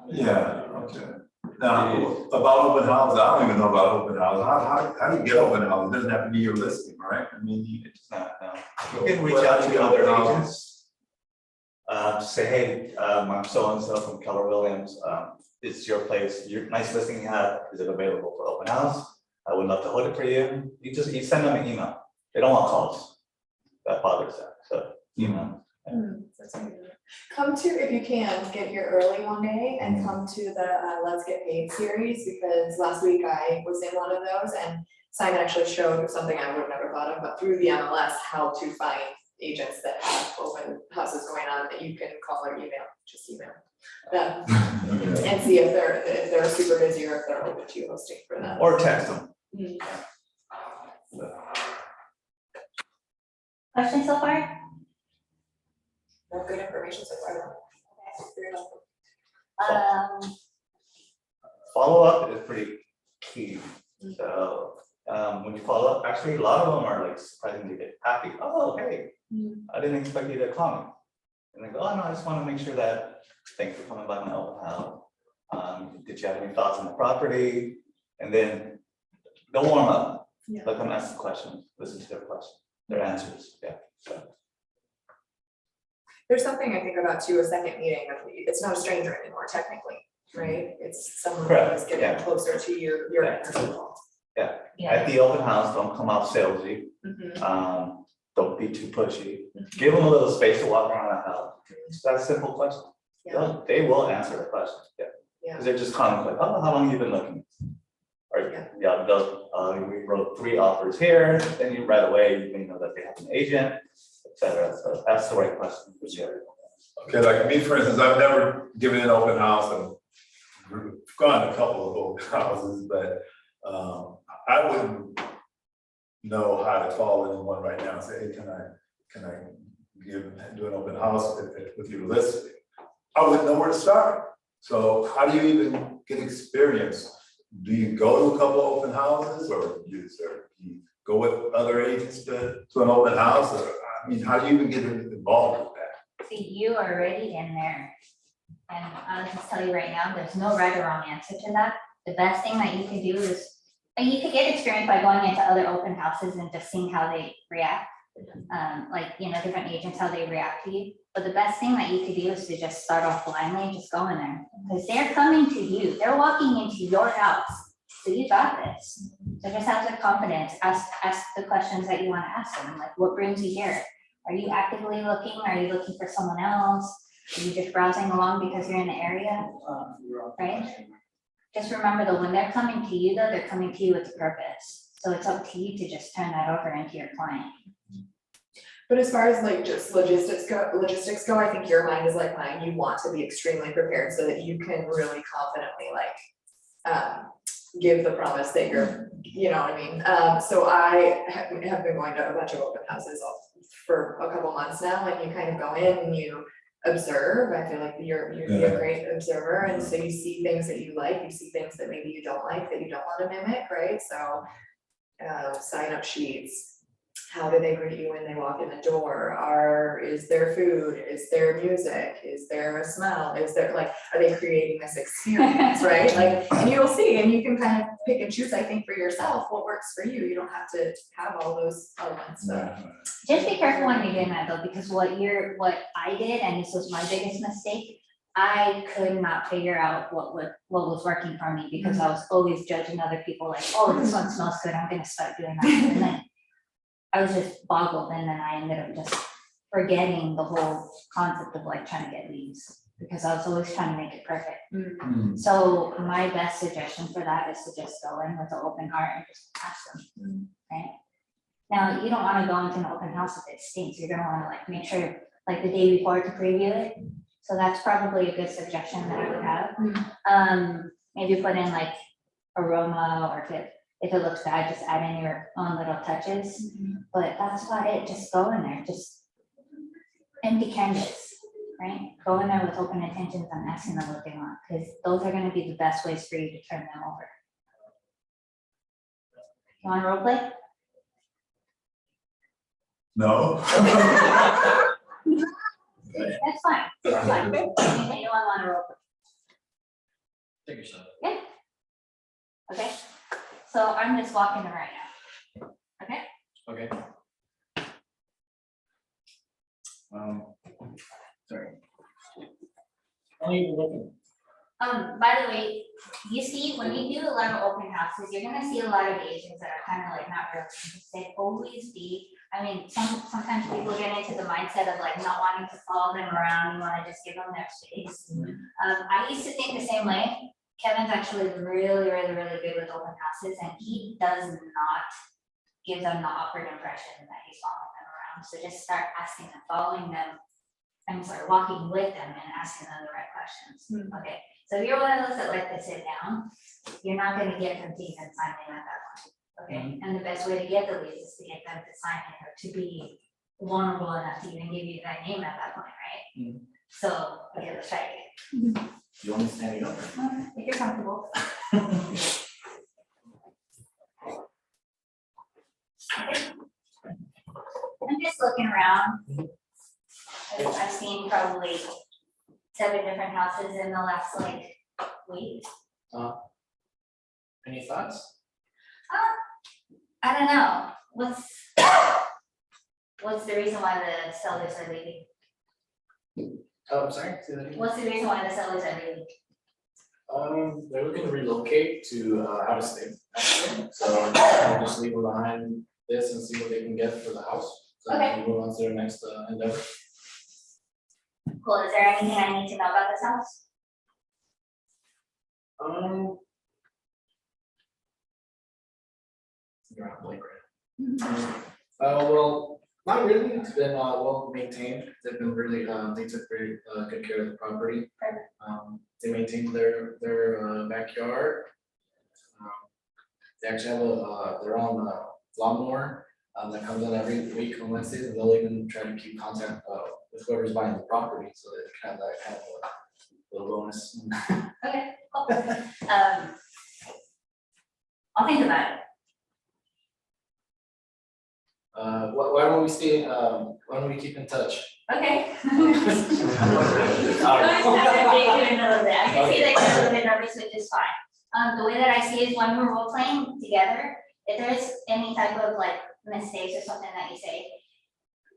Speaker 3: Yeah, okay. Now, about open houses, I don't even know about open houses. How do you get open houses? It doesn't have to be your listing, right? I mean,
Speaker 6: it's not, no. You can reach out to other agents. Say, hey, I'm so-and-so from Keller Williams. It's your place, your nice listing you have, is it available for open house? I would love to hold it for you. You send them an email. They don't want calls. That bothers them, so email.
Speaker 2: Come to, if you can, get here early one day and come to the Let's Get Paid series, because last week I was in one of those and Simon actually showed something I would have never thought of, but through the MLS, how to find agents that have open houses going on that you can call or email, just email them. And see if they're super busy or if they're open to you hosting for them.
Speaker 6: Or text them.
Speaker 1: Questions so far?
Speaker 2: No good information so far. Very helpful.
Speaker 6: Follow up is pretty key. So when you follow up, actually a lot of them are like surprisingly happy. Oh, hey, I didn't expect you to call me. And they go, oh no, I just want to make sure that thanks for coming by my open house. Did you have any thoughts on the property? And then they'll warm up.
Speaker 2: Yeah.
Speaker 6: Let them ask the questions, listen to their questions, their answers. Yeah. So.
Speaker 2: There's something I think about too, a second meeting, it's not a stranger anymore technically, right? It's someone who's getting
Speaker 6: Yeah.
Speaker 2: closer to your individual.
Speaker 6: Yeah.
Speaker 1: Yeah.
Speaker 6: At the open house, don't come out salesy. Don't be too pushy. Give them a little space to walk around the house. It's that simple question.
Speaker 2: Yeah.
Speaker 6: They will answer the question. Yeah.
Speaker 2: Yeah.
Speaker 6: Because they're just kind of like, oh, how long have you been looking? Or we wrote 3 offers here. Then you right away you know that they have an agent, etc. So that's the right question for you.
Speaker 3: okay, like me, for instance, I've never given an open house and gone to a couple of open houses, but I wouldn't know how to call anyone right now and say, hey, can I do an open house with your listing? I wouldn't know where to start. So how do you even get experience? Do you go to a couple of open houses or do you go with other agents to an open house? Or, I mean, how do you even get involved with that?
Speaker 1: See, you are already in there. And I'll just tell you right now, there's no right or wrong answer to that. The best thing that you could do is, and you could get experience by going into other open houses and just seeing how they react. Like, different agents, how they react to you. But the best thing that you could do is to just start off blindly and just go in there. Because they're coming to you. They're walking into your house. So you got this. So just have the confidence, ask the questions that you want to ask them, like what brings you here? Are you actively looking? Are you looking for someone else? Are you just browsing along because you're in the area? Right? Just remember though, when they're coming to you though, they're coming to you with a purpose. So it's up to you to just turn that over into your client.
Speaker 2: But as far as like just logistics go, I think your mind is like mine. You want to be extremely prepared so that you can really confidently give the promise that you're, you know what I mean? So I have been going to a bunch of open houses for a couple months now, and you kind of go in and you observe. I feel like you'd be a great observer, and so you see things that you like, you see things that maybe you don't like, that you don't want to mimic, right? So sign up sheets. How do they greet you when they walk in the door? Is there food? Is there music? Is there a smell? Is there are they creating this experience, right? And you'll see, and you can kind of pick and choose, I think, for yourself, what works for you. You don't have to have all those elements.
Speaker 1: Just be careful when you're doing that though, because what I did, and this was my biggest mistake, I could not figure out what was working for me because I was always judging other people like, oh, this one smells good, I'm gonna start doing that. And then I was just boggled, and then I ended up just forgetting the whole concept of trying to get leads because I was always trying to make it perfect. So my best suggestion for that is to just go in with an open heart and just ask them, right? Now, you don't want to go into an open house if it stinks. You're gonna want to make sure the day before to preview it. So that's probably a good suggestion that I would have. Maybe put in aroma, or if it looks bad, just add in your own little touches. But that's about it. Just go in there, just empty canvas, right? Go in there with open intentions and asking them what they want, because those are going to be the best ways for you to turn them over. You want to role play?
Speaker 3: No.
Speaker 1: That's fine. That's fine. Anything you want to role play?
Speaker 5: Take your shot.
Speaker 1: Okay. So I'm just walking them right now. Okay.
Speaker 5: Okay. Sorry. How are you looking?
Speaker 1: By the way, you see, when you do a lot of open houses, you're gonna see a lot of Asians that are kind of not real interested. Always be, sometimes people get into the mindset of not wanting to follow them around. You want to just give them their space. I used to think the same way. Kevin's actually really good with open houses, and he does not give them the awkward impression that he's following them around. So just start asking them, following them, and start walking with them and asking them the right questions. Okay, so if you're one of those that like to sit down, you're not going to get them to even sign in at that point. Okay, and the best way to get the leads is to get them to sign in, or to be vulnerable enough to even give you their name at that point, right? So okay, let's try it again.
Speaker 5: You want me standing up?
Speaker 1: If you're comfortable. I'm just looking around. I've seen probably 7 different houses in the last week.
Speaker 5: Any thoughts?
Speaker 1: I don't know. What's the reason why the sellers are leaving?
Speaker 5: Oh, I'm sorry, say that again.
Speaker 1: What's the reason why the sellers are leaving?
Speaker 5: They're looking to relocate to out of state, actually. So they'll just leave behind this and see what they can get for the house. So they can move on to their next endeavor.
Speaker 1: Cool. Is there anything I need to know about this house?
Speaker 5: You're on Blake right now. Well, not really. It's been well maintained. They've been really they took very good care of the property. They maintained their backyard. They actually have their own lawnmower that comes in every week on Wednesdays, and they'll even try to keep contact with whoever's buying the property, so they can have that kind of a little bonus.
Speaker 1: Okay, cool. I'll think about it.
Speaker 5: Why don't we stay? Why don't we keep in touch?
Speaker 1: Okay. I can see that you're a little bit nervous, which is fine. The way that I see it is when we're role playing together, if there's any type of mistakes or something that you say,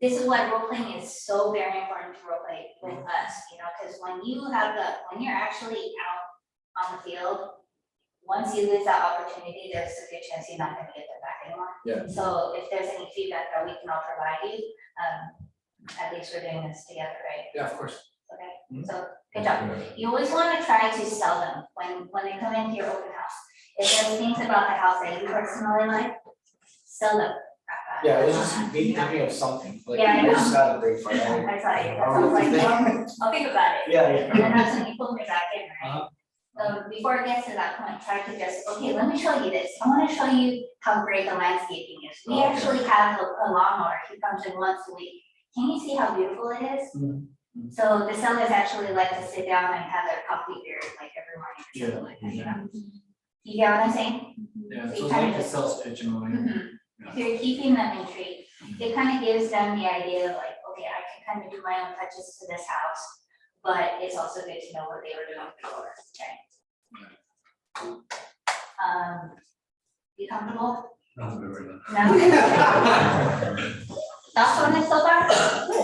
Speaker 1: this is why role playing is so very important to role play with us, because when you're actually out on the field, once you lose that opportunity, there's a good chance you're not gonna get that back anymore.
Speaker 5: Yeah.
Speaker 1: So if there's any feedback that we can all provide you, at least we're doing this together, right?
Speaker 5: Yeah, of course.
Speaker 1: Okay,
Speaker 5: Mhm.
Speaker 1: so, good job. You always wanna try to sell them when they come into your open house. If there's things about the house that you personally like, sell them.
Speaker 5: Yeah, it was just me thinking of something, like,
Speaker 1: Yeah, I
Speaker 5: I just had a brain fart.
Speaker 1: I saw you,
Speaker 5: I
Speaker 1: so I
Speaker 5: don't
Speaker 1: was like,
Speaker 5: know.
Speaker 1: I'll think about it.
Speaker 5: Yeah,
Speaker 1: And then that's when you pull me back in, right?
Speaker 5: Uh-huh.
Speaker 1: Before it gets to that point, try to just, okay, let me show you this. I wanna show you how great the landscaping is. We
Speaker 5: Okay.
Speaker 1: actually have a lawnmower, he comes in once a week. Can you see how beautiful it is?
Speaker 5: Mhm.
Speaker 1: So the sellers actually like to sit down and have their coffee beer like every morning or something like that, you know? You get what I'm saying?
Speaker 5: Yeah,
Speaker 1: So
Speaker 5: so
Speaker 1: you
Speaker 5: it's
Speaker 1: kinda
Speaker 5: like the
Speaker 1: just-
Speaker 5: sales pitch in a way.
Speaker 1: Mhm. If you're keeping them intrigued, it kind of gives them the idea of like, okay, I can kind of do my own touches to this house, but it's also good to know what they were doing before, okay? You comfortable?
Speaker 3: No, very good.
Speaker 1: No? Thoughts on this so far?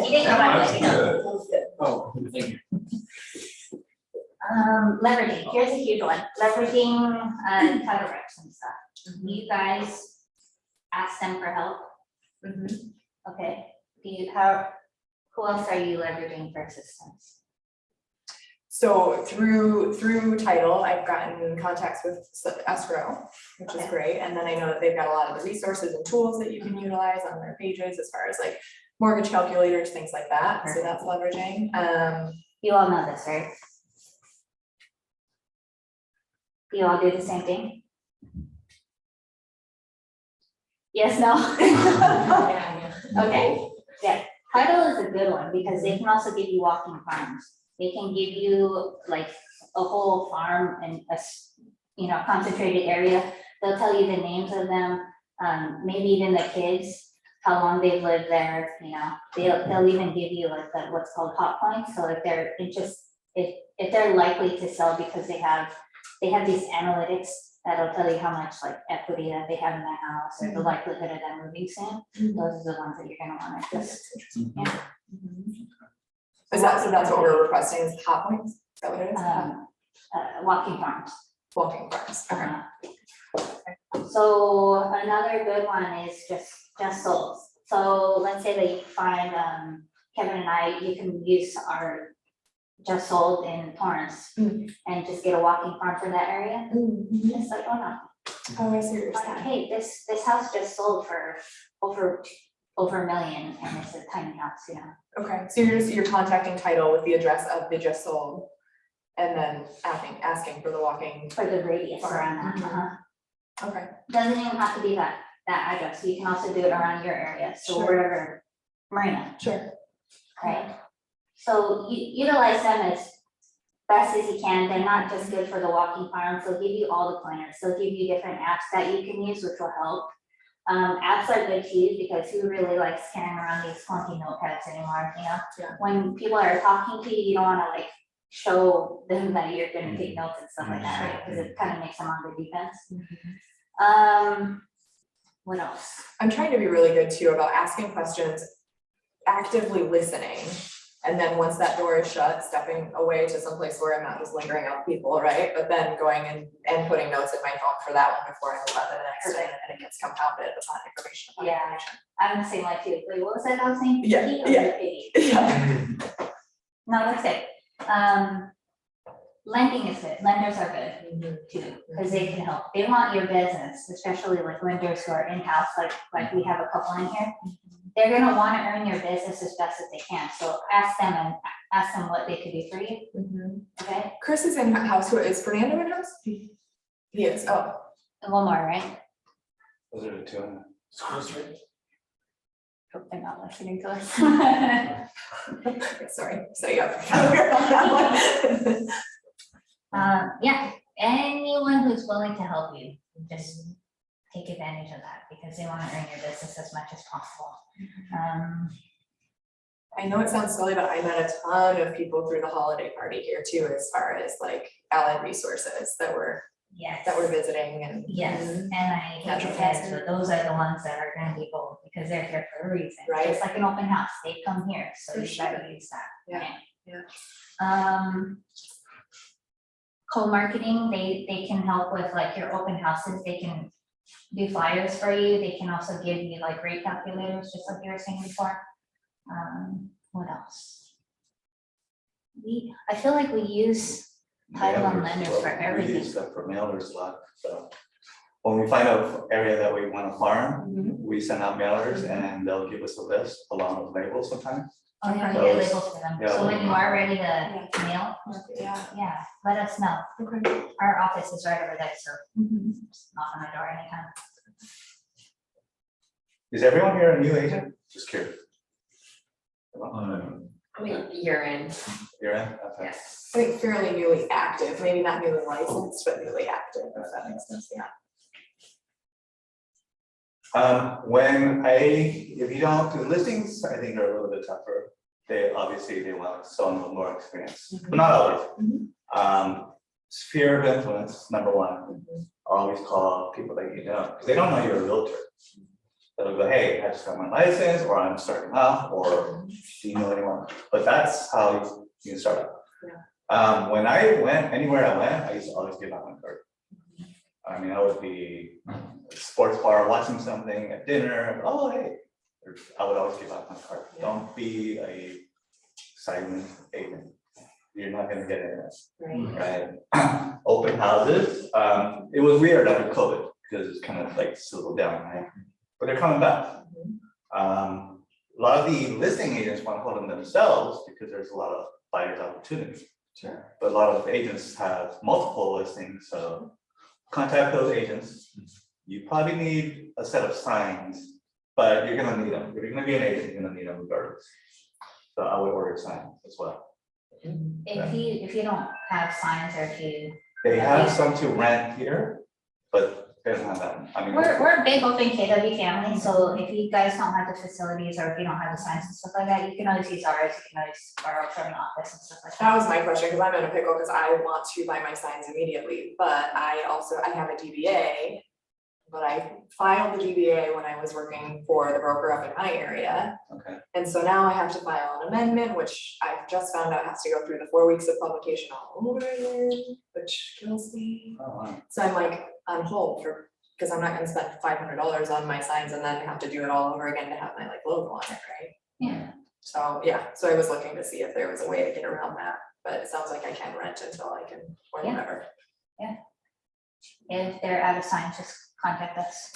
Speaker 1: You didn't come out like, you know.
Speaker 5: Oh, thank you.
Speaker 1: Leveraging, here's a huge one, leveraging, title reps and stuff. You guys ask them for help, okay? Who else are you leveraging for assistance?
Speaker 2: So through title, I've gotten contacts with escrow, which is
Speaker 1: Okay.
Speaker 2: great, and then I know that they've got a lot of the resources and tools that you can utilize on their pages as far as like mortgage calculators, things like that, so that's leveraging.
Speaker 1: You all know this, right? You all do the same thing? Yes, no? Okay, yeah, title is a good one because they can also give you walking farms. They can give you like a whole farm and concentrated area. They'll tell you the names of them, maybe even the kids, how long they've lived there, you know. They'll even give you like what's called hot points, so if they're if they're likely to sell because they have these analytics that'll tell you how much like equity that they have in that house or the likelihood of them moving soon. Those are the ones that you're gonna wanna just, yeah.
Speaker 2: Is that, so that's what we're requesting is hot points, is that what it is?
Speaker 1: Walking farms.
Speaker 2: Walking farms, okay.
Speaker 1: So another good one is just sold. So let's say that you find, Kevin and I, you can use our just sold in Torrance and just get a walking farm for that area. Just like, oh no,
Speaker 2: Oh, I see what you're
Speaker 1: like,
Speaker 2: saying.
Speaker 1: hey, this house just sold for over $1 million and it's a tiny house, you know.
Speaker 2: Okay, so you're contacting title with the address of the just sold and then asking for the walking,
Speaker 1: For the radius around that,
Speaker 2: Mhm. okay.
Speaker 1: Doesn't even have to be that address, you can also do it around your area, so
Speaker 2: Sure.
Speaker 1: wherever, Marina,
Speaker 2: Sure.
Speaker 1: right? So utilize them as best as you can, they're not just good for the walking farms, they'll give you all the pointers, they'll give you different apps that you can use, which will help. Apps are good to use because who really likes carrying around these clunky notepads anymore, you know?
Speaker 2: Yeah.
Speaker 1: When people are talking to you, you don't wanna like show them that you're gonna take notes and stuff like that, right? Cause it kind of makes them on the defense. What else?
Speaker 2: I'm trying to be really good too about asking questions, actively listening. And then once that door is shut, stepping away to someplace where I'm not just lingering out people, right? But then going and putting notes in my phone for that one before I move on to the next one, and it gets compounded upon information. upon
Speaker 1: Yeah.
Speaker 2: information.
Speaker 1: I'm the same way too, wait, what was that I was saying?
Speaker 2: Yeah,
Speaker 1: Piggy or
Speaker 2: yeah.
Speaker 1: piggy?
Speaker 2: Yeah.
Speaker 1: No, that's it. Lending is good, lenders are good too, because they can help. They want your business, especially like lenders who are in-house, like we have a couple in here. They're gonna wanna earn your business as best as they can, so ask them what they could do for you, okay?
Speaker 2: Chris is in-house, who is Fernando in-house? He is, oh,
Speaker 1: And one more, right?
Speaker 6: Those are the two.
Speaker 5: School Street?
Speaker 1: Hope they're not listening to us.
Speaker 2: sorry, so yeah. We're on that one.
Speaker 1: Yeah, anyone who's willing to help you, just take advantage of that, because they wanna earn your business as much as possible.
Speaker 2: I know it sounds silly, but I met a ton of people through the holiday party here too, as far as like allied resources that were
Speaker 1: Yes.
Speaker 2: visiting and.
Speaker 1: Yes, and I hate to
Speaker 2: Natural
Speaker 1: say it,
Speaker 2: hazard.
Speaker 1: but those are the ones that are gonna be gold, because they're here for a reason,
Speaker 2: Right.
Speaker 1: just like an open house, they come here, so
Speaker 2: For
Speaker 1: you gotta use that.
Speaker 2: Yeah,
Speaker 1: right?
Speaker 2: yeah.
Speaker 1: co-marketing, they can help with like your open houses, they can do flyers for you, they can also give you like rate calculators, just like you were saying before. What else? I feel like we use title and lenders for
Speaker 6: We
Speaker 1: everything.
Speaker 6: use stuff for mailers a lot, so. When we find an area that we want to farm, we send out mailers and they'll give us a list along with labels sometimes.
Speaker 1: Oh, yeah, we
Speaker 6: So
Speaker 1: get
Speaker 6: it's-
Speaker 1: labels for them,
Speaker 6: yeah,
Speaker 1: so when you are ready to
Speaker 2: Yeah.
Speaker 1: mail,
Speaker 2: Yeah.
Speaker 1: yeah, let us know.
Speaker 2: Okay.
Speaker 1: Our office is right over there, so just knock on the door anytime.
Speaker 6: Is everyone here a new agent? Just curious.
Speaker 4: I mean, you're in,
Speaker 6: You're in? Okay.
Speaker 4: yes.
Speaker 2: I think fairly newly active, maybe not newly licensed, but newly active, if that makes sense, yeah.
Speaker 6: If you don't do listings, I think they're a little bit tougher. They want someone with more experience, but not always. Sphere of influence, number one, always call people that you know, because they don't know you're a realtor. They'll go, hey, I just got my license, or I'm starting off, or do you know anyone? But that's how you start out. When I went, anywhere I went, I used to always give out my card. I mean, I would be at a sports bar, watching something at dinner, oh, hey. I would always give out my card. Don't be a silent agent. You're not gonna get it, right? Open houses, it was weird after COVID, because it's kind of like settled down, right? But they're coming back. A lot of the listing agents want to hold them themselves because there's a lot of buyer's opportunity.
Speaker 2: Sure.
Speaker 6: But a lot of agents have multiple listings, so contact those agents. You probably need a set of signs, but you're gonna need them. If you're gonna be an agent, you're gonna need them regardless. So I would order signs as well.
Speaker 1: If you don't have signs, or if you,
Speaker 6: They have some to rent here, but they don't have that. I mean,
Speaker 1: we're a big open KW family, so if you guys don't have the facilities, or if you don't have the signs and stuff like that, you can always use ours, you can always borrow from the office and stuff like
Speaker 2: That
Speaker 1: that.
Speaker 2: was my question, because I'm in a pickle, because I want to buy my signs immediately, but I have a DBA. But I filed the DBA when I was working for the broker up in my area.
Speaker 6: okay.
Speaker 2: And so now I have to file an amendment, which I've just found out has to go through the 4 weeks of publication all over again, which kills me.
Speaker 6: Oh, wow.
Speaker 2: So I'm like on hold because I'm not gonna spend $500 on my signs and then have to do it all over again to have my like logo on it, right?
Speaker 1: Yeah,
Speaker 2: So, yeah, so I was looking to see if there was a way to get around that, but it sounds like I can rent until I can, or
Speaker 1: Yeah.
Speaker 2: whatever.
Speaker 1: if they're out of signs, just contact us.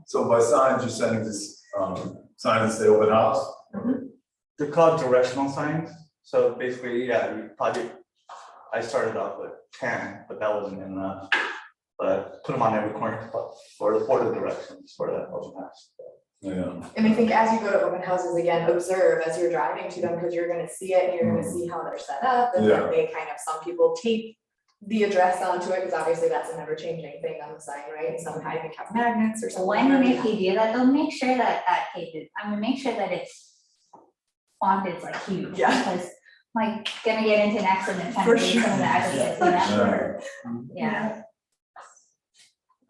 Speaker 3: So by signs, you're saying this, signs that say open house?
Speaker 6: They're called directional signs. So basically, yeah, I started off with 10, but that wasn't enough. But put them on every corner for the directions for the open house.
Speaker 3: Yeah.
Speaker 2: And I think as you go to open houses again, observe as you're driving to them, because you're gonna see it and you're gonna see how they're set up, and
Speaker 3: Yeah.
Speaker 2: then they kind of, some people tape the address onto it, because obviously that's a never changing thing on the sign, right? And some I think have magnets or
Speaker 1: So
Speaker 2: something.
Speaker 1: when and if you do that, though, make sure that tape is, make sure that it's fonted like huge.
Speaker 2: Yeah.
Speaker 1: Because like gonna get into an accident trying
Speaker 2: For
Speaker 1: to read some of the addresses, you know?
Speaker 3: Yeah.
Speaker 1: Yeah.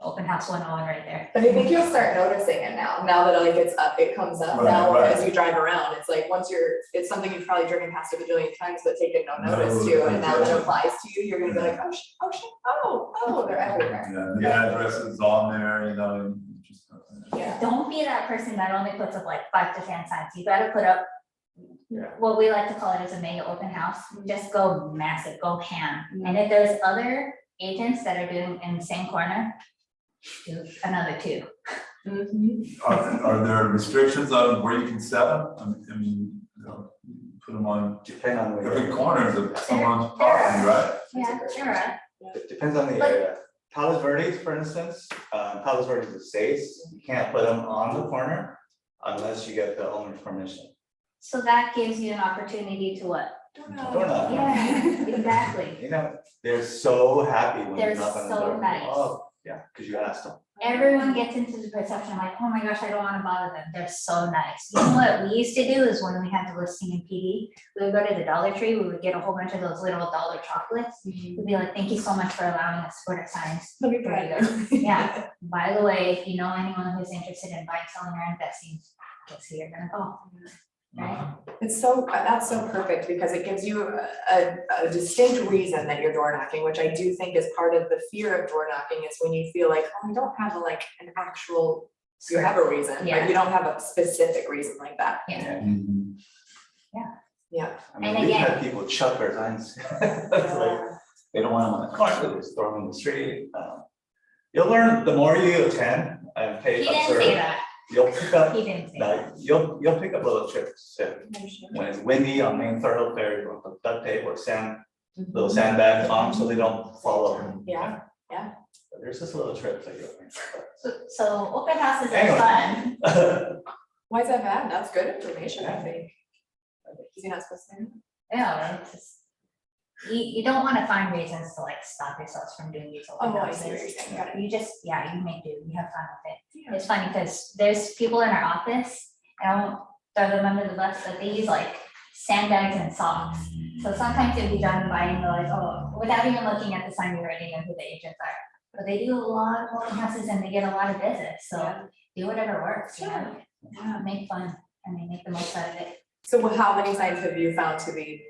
Speaker 1: Open house 101 right there.
Speaker 2: But I think you'll start noticing it now that like it's up, it comes up
Speaker 3: Right,
Speaker 2: now
Speaker 3: right.
Speaker 2: as you drive around, it's like it's something you've probably driven past a bajillion times, but taken no notice
Speaker 3: No,
Speaker 2: to, and now that it
Speaker 3: exactly.
Speaker 2: applies to you, you're gonna be like, oh shit, they're everywhere.
Speaker 3: Yeah, the address is on there, you know, and just.
Speaker 2: Yeah.
Speaker 1: Don't be that person that only puts up like 5 to 10 signs. You gotta put up
Speaker 6: Yeah.
Speaker 1: what we like to call it as a mega open house. Just go massive, go ham. And if there's other agents that are doing in the same corner, do another 2.
Speaker 3: Are there restrictions on where you can set them? I mean, you know, put them on
Speaker 6: Depend on the
Speaker 3: every
Speaker 6: area.
Speaker 3: corner of someone's property, right?
Speaker 1: Yeah, sure.
Speaker 6: It depends on the
Speaker 1: But-
Speaker 6: area. Palos Verdes, for instance, Palos Verdes estates, you can't put them on the corner unless you get the owner's permission.
Speaker 1: So that gives you an opportunity to what?
Speaker 6: Doorknob.
Speaker 1: Yeah, exactly.
Speaker 6: You know, they're so happy when you
Speaker 1: They're
Speaker 6: knock on the
Speaker 1: so
Speaker 6: door.
Speaker 1: nice.
Speaker 6: Oh, yeah, because you asked them.
Speaker 1: Everyone gets into the perception like, oh my gosh, I don't want to bother them. They're so nice. You know what we used to do is when we had the listing in PD, we would go to the Dollar Tree, we would get a whole bunch of those little dollar chocolates. We'd be like, thank you so much for allowing us to put our signs.
Speaker 2: Let me
Speaker 1: There you go. Yeah, by the way, if you know anyone who's interested in buying, selling, or investing, guess who you're gonna call. right?
Speaker 2: It's so, that's so perfect because it gives you a distinct reason that you're door knocking, which I do think is part of the fear of door knocking is when you feel like, oh, I don't have like an actual, you have a reason, but
Speaker 1: Yeah.
Speaker 2: you don't have a specific reason like that.
Speaker 1: Yeah.
Speaker 3: Mhm.
Speaker 2: Yeah.
Speaker 6: I mean,
Speaker 1: And
Speaker 6: we've
Speaker 1: again-
Speaker 6: had people chuck their signs. It's like, they don't want them in the car, so they just throw them in the street. You'll learn, the more you attend and
Speaker 1: He
Speaker 6: pay,
Speaker 1: didn't say
Speaker 6: observe,
Speaker 1: that,
Speaker 6: you'll pick up,
Speaker 1: he didn't say that.
Speaker 6: like, you'll pick up little tricks. So when it's windy on Main Thoroughfare, you put duct tape or sand, little sandbags on 'em so they don't fall over.
Speaker 2: Yeah.
Speaker 6: But there's just little tricks that you'll
Speaker 1: So open houses are
Speaker 6: Anyway.
Speaker 1: fun.
Speaker 6: learn.
Speaker 2: Why is that bad? That's good information, I think. Is he not supposed to say that?
Speaker 1: Yeah, it's just, you don't wanna find reasons to like stop yourselves from doing these open
Speaker 2: Oh, I
Speaker 1: houses.
Speaker 2: see what you're saying, got it.
Speaker 1: You just, yeah, you make do, you have fun with it. It's funny because there's people in our office, and I won't throw them under the bus, but they use like sandbags and socks. So sometimes you'll be driving by and they're like, oh, without even looking at the sign, you already know who the agents are. But they do a lot of open houses and they get a lot of business, so
Speaker 2: Yeah.
Speaker 1: do whatever works, you know,
Speaker 2: Yeah.
Speaker 1: make fun, I mean, make the most out of it.
Speaker 2: So how many signs have you found to be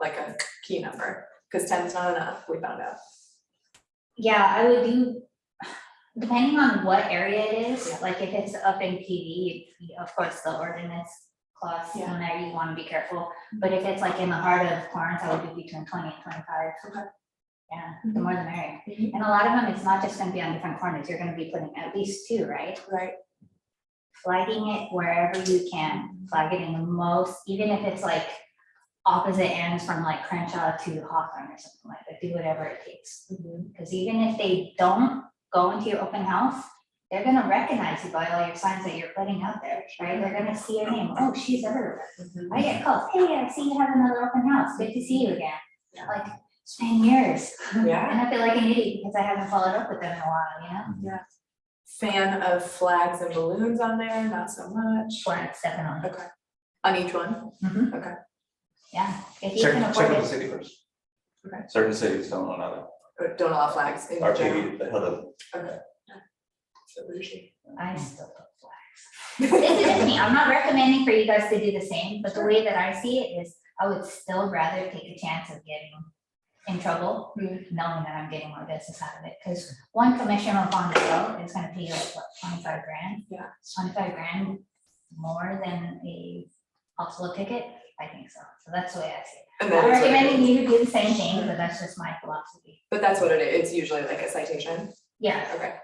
Speaker 2: like a key number? Because 10's not enough, we found out.
Speaker 1: Yeah, I would do, depending on what area it is,
Speaker 2: Yeah.
Speaker 1: like if it's up in PD, of course, the ordinance clause,
Speaker 2: Yeah.
Speaker 1: on there, you wanna be careful. But if it's like in the heart of Florence, I would do between 20 and 25.
Speaker 2: Okay.
Speaker 1: Yeah, the more the merrier.
Speaker 2: Mhm.
Speaker 1: And a lot of them, it's not just gonna be on different corners, you're gonna be putting at least 2, right?
Speaker 2: Right.
Speaker 1: Flagging it wherever you can, flag it in the most, even if it's like opposite ends from like Crenshaw to Hawthorne or something like that, do whatever it takes. Because even if they don't go into your open house, they're gonna recognize you by all your signs that you're putting out there, right? They're gonna see your name, oh, she's everywhere. I get calls, hey, I see you have another open house, good to see you again. Like, it's been years.
Speaker 2: Yeah.
Speaker 1: And I feel like an idiot because I haven't followed up with them in a while, you know?
Speaker 2: Fan of flags and balloons on there, not so much.
Speaker 1: Florence, definitely.
Speaker 2: Okay. On each one?
Speaker 1: Mhm.
Speaker 2: Okay.
Speaker 1: Yeah, if you
Speaker 6: Check,
Speaker 1: can
Speaker 6: check
Speaker 1: afford
Speaker 6: with the
Speaker 1: it.
Speaker 6: city first.
Speaker 2: Okay.
Speaker 6: Certain cities don't allow that.
Speaker 2: But don't allow flags in general.
Speaker 6: RPD, the hell of.
Speaker 2: Okay. So bougie.
Speaker 1: I still put flags. This is just me, I'm not recommending for you guys to do the same, but the way that I see it is, I would still rather take a chance of getting in trouble, knowing that I'm getting more business out of it, because one commission upon the bill is gonna pay you like, what, 25 grand?
Speaker 2: Yeah.
Speaker 1: 25 grand more than a possible ticket, I think so, so that's the way I see it.
Speaker 2: And
Speaker 1: I'm
Speaker 2: that is what it
Speaker 1: recommending
Speaker 2: is.
Speaker 1: you to do the same thing, but that's just my philosophy.
Speaker 2: But that's what it is, it's usually like a citation.
Speaker 1: Yeah,
Speaker 2: Okay.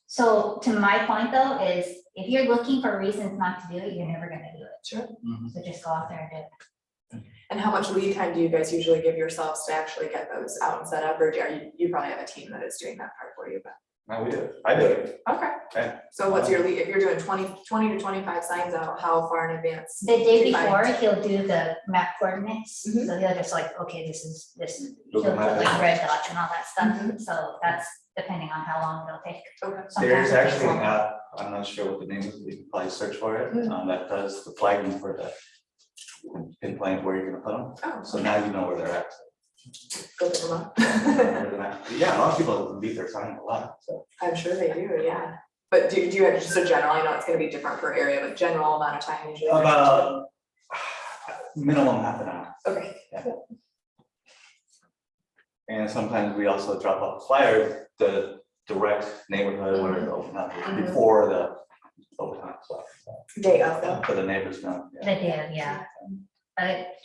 Speaker 1: so to my point though, is if you're looking for reasons not to do it, you're never gonna do it.
Speaker 2: Sure.
Speaker 1: So just go out there and do it.
Speaker 2: And how much lead time do you guys usually give yourselves to actually get those out and set up, or you probably have a team that is doing that part for you, but.
Speaker 6: No, we do. I do it.
Speaker 2: Okay.
Speaker 6: Okay.
Speaker 2: So what's your lead, if you're doing 20 to 25 signs out, how far in advance?
Speaker 1: The day
Speaker 2: do you find-
Speaker 1: before, he'll do the map coordinates,
Speaker 2: Mhm.
Speaker 1: so he'll just like, okay, this is, he'll
Speaker 6: Google
Speaker 1: put
Speaker 6: Maps.
Speaker 1: like red dots and all that stuff,
Speaker 2: Mhm.
Speaker 1: so that's depending on how long it'll take.
Speaker 2: Okay.
Speaker 1: Sometimes
Speaker 6: There's
Speaker 1: it takes
Speaker 6: actually an
Speaker 1: longer.
Speaker 6: app, I'm not sure what the name is, but you can probably search for it, that does the flagging for the. You can pinpoint where you're gonna put them,
Speaker 2: Oh,
Speaker 6: so now you know where they're at.
Speaker 2: go pick them up.
Speaker 6: Yeah, a lot of people leave their sign a lot, so.
Speaker 2: I'm sure they do, yeah. But do you have, so generally, I know it's gonna be different per area, but general amount of time usually?
Speaker 6: About minimum half an hour.
Speaker 2: Okay.
Speaker 6: And sometimes we also drop off flyers, the direct neighborhood where the open house is
Speaker 2: Mhm.
Speaker 6: before the open house. So,
Speaker 2: Day of though.
Speaker 6: for the neighbors know.
Speaker 1: The day, yeah.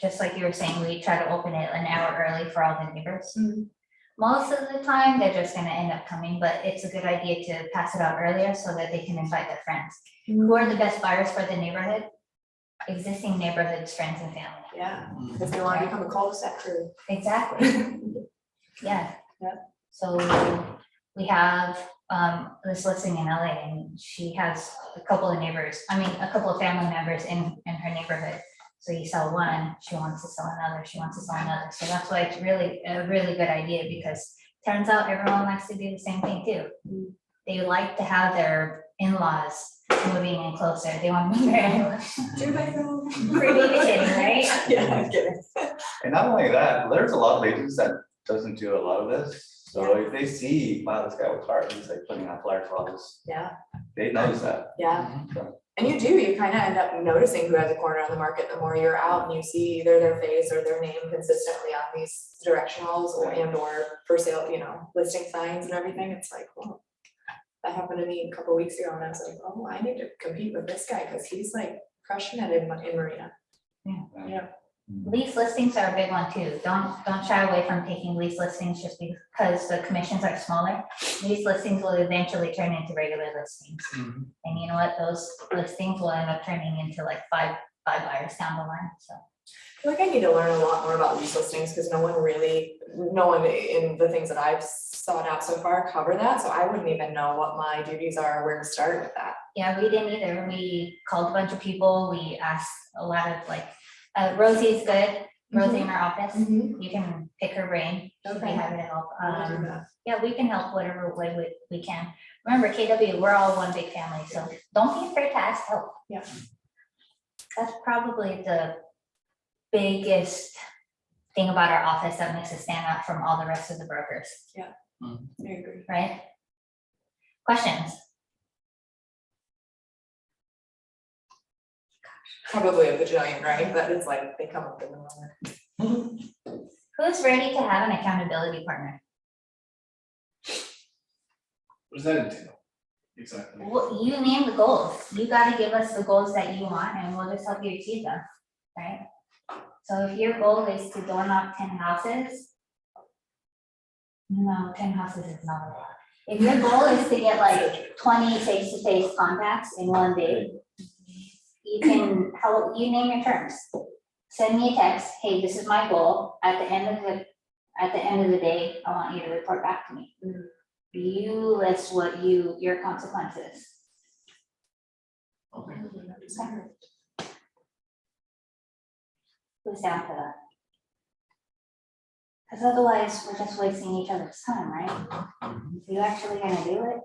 Speaker 1: Just like you were saying, we try to open it an hour early for all the neighbors.
Speaker 2: Mhm.
Speaker 1: Most of the time, they're just gonna end up coming, but it's a good idea to pass it out earlier so that they can invite their friends. Who are the best buyers for the neighborhood? Existing neighborhoods, friends and family.
Speaker 2: Yeah, because they wanna become a cul-de-sac crew.
Speaker 1: Exactly. Yeah.
Speaker 2: Yeah.
Speaker 1: So we have this listing in LA and she has a couple of neighbors, a couple of family members in her neighborhood. So you sell one, she wants to sell another, she wants to sell another. So that's why it's really a really good idea because turns out everyone likes to do the same thing too. They like to have their in-laws moving in closer. They want to move their in-laws. Pretty babysitting, right?
Speaker 2: Yeah, I'm kidding.
Speaker 6: And not only that, there's a lot of agents that doesn't do a lot of this. So if they see, wow, this guy works hard, he's like putting out flyers for all this,
Speaker 2: Yeah,
Speaker 6: they notice that.
Speaker 2: yeah.
Speaker 6: So,
Speaker 2: And you kind of end up noticing who has a corner on the market the more you're out and you see either their face or their name consistently on these directionals or for sale, listing signs and everything. It's like, well, that happened to me a couple weeks ago and I was like, oh, I need to compete with this guy because he's like crushing it in Marina. Yeah.
Speaker 1: Lease listings are a big one too. Don't shy away from taking lease listings just because the commissions are smaller. Lease listings will eventually turn into regular listings. And you know what? Those listings will end up turning into like five buyers down the line, so.
Speaker 2: I feel like I need to learn a lot more about lease listings because no one in the things that I've sought out so far cover that. So I wouldn't even know what my duties are or where to start with that.
Speaker 1: Yeah, we didn't either. We called a bunch of people. We asked a lot of Rosie's good. Rosie in our office. You can pick her brain. She'd be happy to help. Yeah, we can help whatever way we can. Remember, KW, we're all one big family, so don't be afraid to ask help.
Speaker 2: Yeah.
Speaker 1: That's probably the biggest thing about our office that makes us stand out from all the rest of the brokers.
Speaker 2: I agree.
Speaker 1: Right? Questions?
Speaker 2: Probably a bajillion, right? But it's like they come up in the moment.
Speaker 1: Who's ready to have an accountability partner?
Speaker 5: What does that entail? Exactly.
Speaker 1: Well, you name the goals. You gotta give us the goals that you want and we'll just help you achieve them, right? So if your goal is to door knock 10 houses, no, 10 houses is not a lot. If your goal is to get like 20 face-to-face contacts in one day, you can help, you name your terms. Send me a text, hey, this is my goal. At the end of the day, I want you to report back to me. You list what your consequences.
Speaker 5: Okay.
Speaker 1: Who's down for that? Because otherwise, we're just wasting each other's time, right? You actually gonna do it?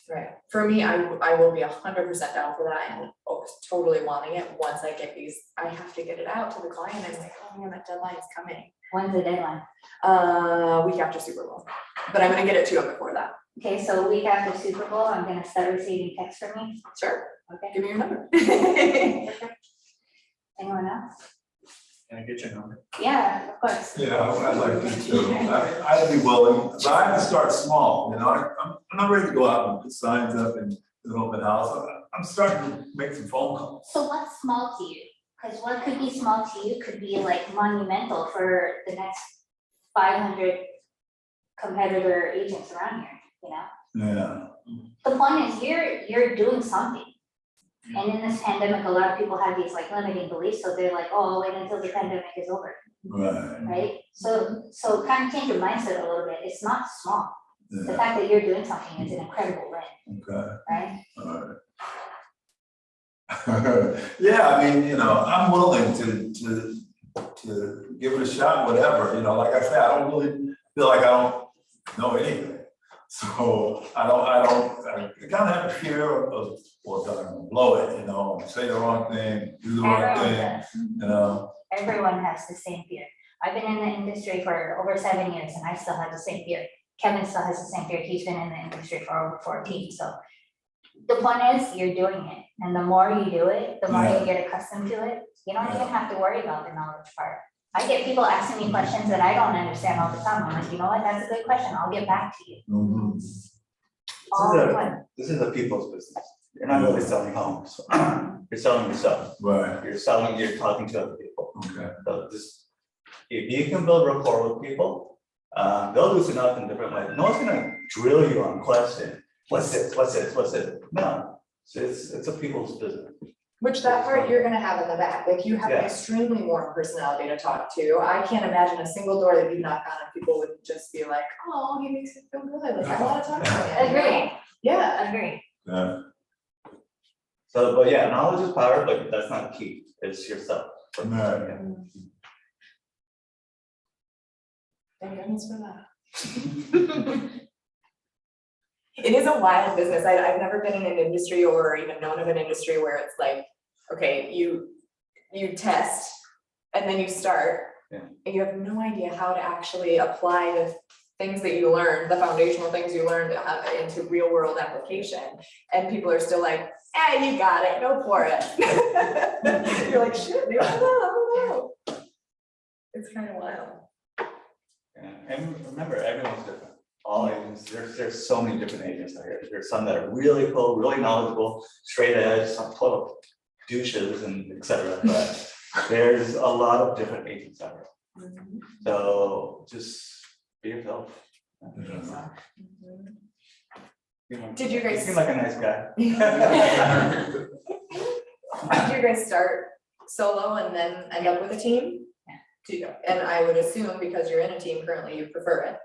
Speaker 2: Right. For me, I will be 100% down for that and totally wanting it. Once I get these, I have to get it out to the client. I'm like, oh man, that deadline's coming.
Speaker 1: When's the deadline?
Speaker 2: Week after Super Bowl. But I'm gonna get it to them before that.
Speaker 1: Okay, so week after Super Bowl, I'm gonna start receiving texts from you.
Speaker 2: Sure.
Speaker 1: Okay.
Speaker 2: Give me your number.
Speaker 1: Anyone else?
Speaker 5: Can I get your number?
Speaker 1: Yeah, of course.
Speaker 3: Yeah, I'd like to too. I'd be willing, but I have to start small, I'm not ready to go out and put signs up in the open house. I'm starting to make some phone calls.
Speaker 1: So what's small to you? Because what could be small to you could be like monumental for the next 500 competitor agents around here,
Speaker 3: Yeah.
Speaker 1: The point is you're doing something. And in this pandemic, a lot of people have these like limiting beliefs, so they're like, oh, I'll wait until the pandemic is over,
Speaker 3: Right.
Speaker 1: right? So kind of change your mindset a little bit. It's not small. The
Speaker 3: Yeah.
Speaker 1: fact that you're doing something is an incredible win,
Speaker 3: Okay.
Speaker 1: right?
Speaker 3: All right. Yeah, I'm willing to give it a shot, whatever, like I said, I don't really feel like I don't know anything. So I kind of have a fear of, well, I'm gonna blow it, say the wrong thing, do the wrong
Speaker 1: Everyone
Speaker 3: thing,
Speaker 1: does. Everyone has the same fear. I've been in the industry for over 7 years and I still have the same fear. Kevin still has the same fear. He's been in the industry for over 14. So the point is you're doing it. And the more you do it, the more you get accustomed to it. You don't even have to worry about the knowledge part. I get people asking me questions that I don't understand all the time. I'm like, you know what, that's a good question. I'll get back to you.
Speaker 3: Mhm.
Speaker 1: All the time.
Speaker 6: This is a people's business. You're not really selling homes. You're selling yourself.
Speaker 3: Right,
Speaker 6: You're talking to other people.
Speaker 3: okay,
Speaker 6: So if you can build rapport with people, they'll loosen up in different ways. No one's gonna drill you on question. What's this? No, it's a people's business.
Speaker 2: Which that part you're gonna have in the back, like you have an
Speaker 6: Yeah.
Speaker 2: extremely warm personality to talk to. I can't imagine a single door that you knock on and people would just be like, oh, he makes it feel good, like I wanna talk to him.
Speaker 1: Agree.
Speaker 2: Yeah.
Speaker 1: Agree.
Speaker 3: yeah,
Speaker 6: So, but yeah, knowledge is power, but that's not key. It's yourself.
Speaker 3: Right.
Speaker 2: Thank goodness for that. It is a wild business. I've never been in an industry or even known of an industry where it's like, okay, you test and then you start.
Speaker 6: Yeah.
Speaker 2: And you have no idea how to actually apply things that you learned, the foundational things you learned into real world application. And people are still like, you got it, go for it. You're like, shit, dude, I don't know. It's kind of wild.
Speaker 6: Yeah, and remember, everyone's different. All agents, there's so many different agents out here. There's some that are really cool, really knowledgeable, straight edge, some total douches and etc. But there's a lot of different agents out here. So just be yourself.
Speaker 2: Did you guys-
Speaker 6: seem like a nice guy.
Speaker 2: Did you guys start solo and then end up with a team?
Speaker 1: Yeah.
Speaker 2: And I would assume because you're in a team currently, you prefer it.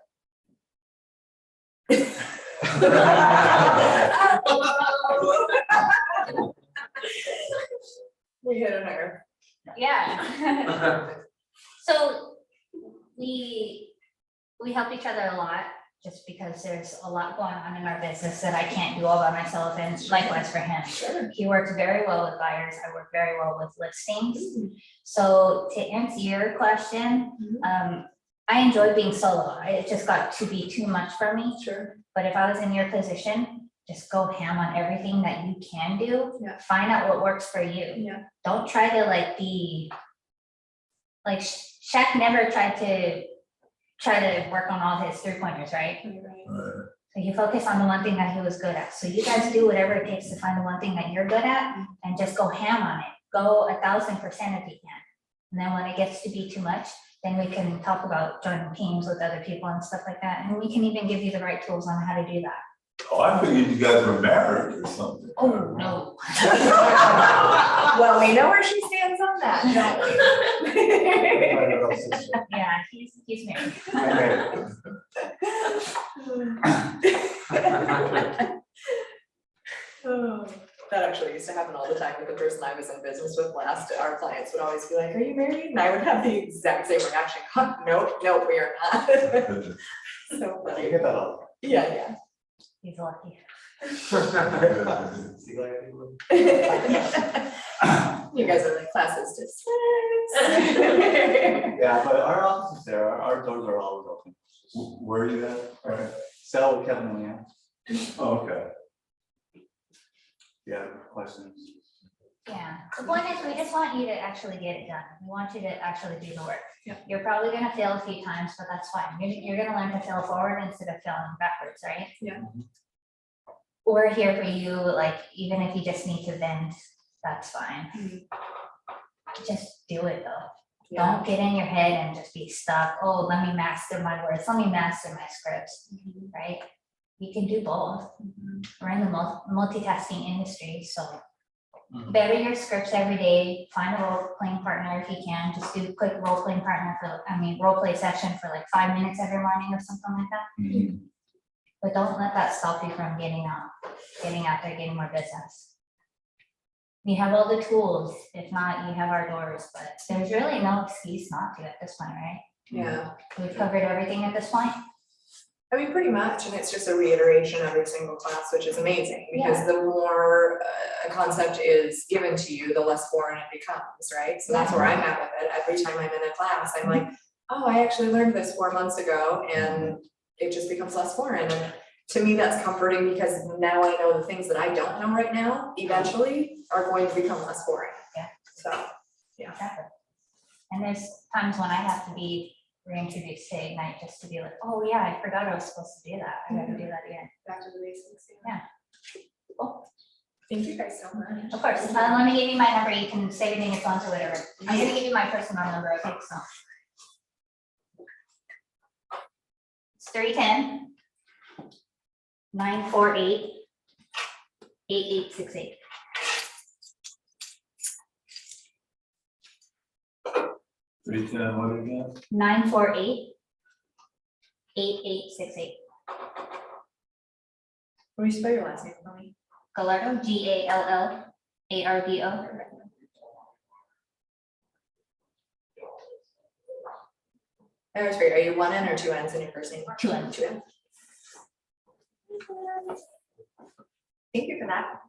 Speaker 2: We hit a nerve.
Speaker 1: Yeah. So we help each other a lot, just because there's a lot going on in our business that I can't do all by myself, and likewise for him.
Speaker 2: Sure.
Speaker 1: He works very well with buyers, I work very well with listings. So to answer your question, I enjoy being solo. It just got to be too much for me.
Speaker 2: Sure.
Speaker 1: But if I was in your position, just go ham on everything that you can do.
Speaker 2: Yeah.
Speaker 1: Find out what works for you.
Speaker 2: Yeah.
Speaker 1: Don't try to like be, like Shaq never tried to work on all his 3-pointers, right? So he focused on the one thing that he was good at. So you guys do whatever it takes to find the one thing that you're good at and just go ham on it. Go 1000% if you can. And then when it gets to be too much, then we can talk about joining teams with other people and stuff like that. And we can even give you the right tools on how to do that.
Speaker 3: Oh, I figured you guys were married or something.
Speaker 1: Oh, no.
Speaker 2: Well, we know where she stands on that, don't we?
Speaker 1: Yeah, he's married.
Speaker 2: Oh, that actually used to happen all the time with the person I was in business with last. Our clients would always be like, "Are you married?" And I would have the exact same reaction. Huh, nope, we are not. So
Speaker 6: You
Speaker 2: funny.
Speaker 6: get that all.
Speaker 2: Yeah,
Speaker 1: He's lucky.
Speaker 6: See, like,
Speaker 2: You guys are like classes dismissed.
Speaker 6: yeah, but our office is there. Our doors are always open.
Speaker 3: Where are you at? Right.
Speaker 6: So with Kevin and Leanne,
Speaker 3: Oh, okay.
Speaker 6: if you have questions.
Speaker 1: Yeah, the point is, we just want you to actually get it done. We want you to actually do the work.
Speaker 2: Yeah.
Speaker 1: You're probably gonna fail a few times, but that's fine. You're gonna learn to fail forward instead of failing backwards, right?
Speaker 2: Yeah.
Speaker 1: We're here for you, like, even if you just need to vent, that's fine. Just do it though.
Speaker 2: Yeah.
Speaker 1: Don't get in your head and just be stuck. Oh, let me master my words, let me master my scripts, right? You can do both. We're in the multitasking industry, so better your scripts every day. Find a role-playing partner if you can. Just do a quick role-playing role-play session for like 5 minutes every morning or something like that. But don't let that stop you from getting out there, getting more business. You have all the tools. If not, you have our doors, but there's really no excuse not to at this point, right?
Speaker 2: Yeah.
Speaker 1: We've covered everything at this point.
Speaker 2: I mean, pretty much, and it's just a reiteration every single class, which is amazing, because the more a concept is given to you, the less foreign it becomes, right? So that's where I'm at with it. Every time I'm in a class, I'm like, oh, I actually learned this 4 months ago, and it just becomes less foreign. And to me, that's comforting, because now I know the things that I don't know right now, eventually are going to become less boring.
Speaker 1: Yeah.
Speaker 2: So,
Speaker 1: Exactly. And there's times when I have to be reintroduced to Ignite just to be like, oh yeah, I forgot I was supposed to do that. I gotta do that again.
Speaker 2: back to the basics.
Speaker 1: Yeah. Cool.
Speaker 2: Thank you guys so much.
Speaker 1: Of course, let me give you my number. You can save it in your phone or whatever. I'm gonna give you my personal number, okay, so. It's 310-948-8868.
Speaker 3: 310, what again?
Speaker 1: 948-8868.
Speaker 2: Will you spell your last name for me?
Speaker 1: Gallardo, Gallardo.
Speaker 2: That was great. Are you 1 N or 2 N's in your first name?
Speaker 1: 2 N's.
Speaker 2: 2 N. Thank you for that.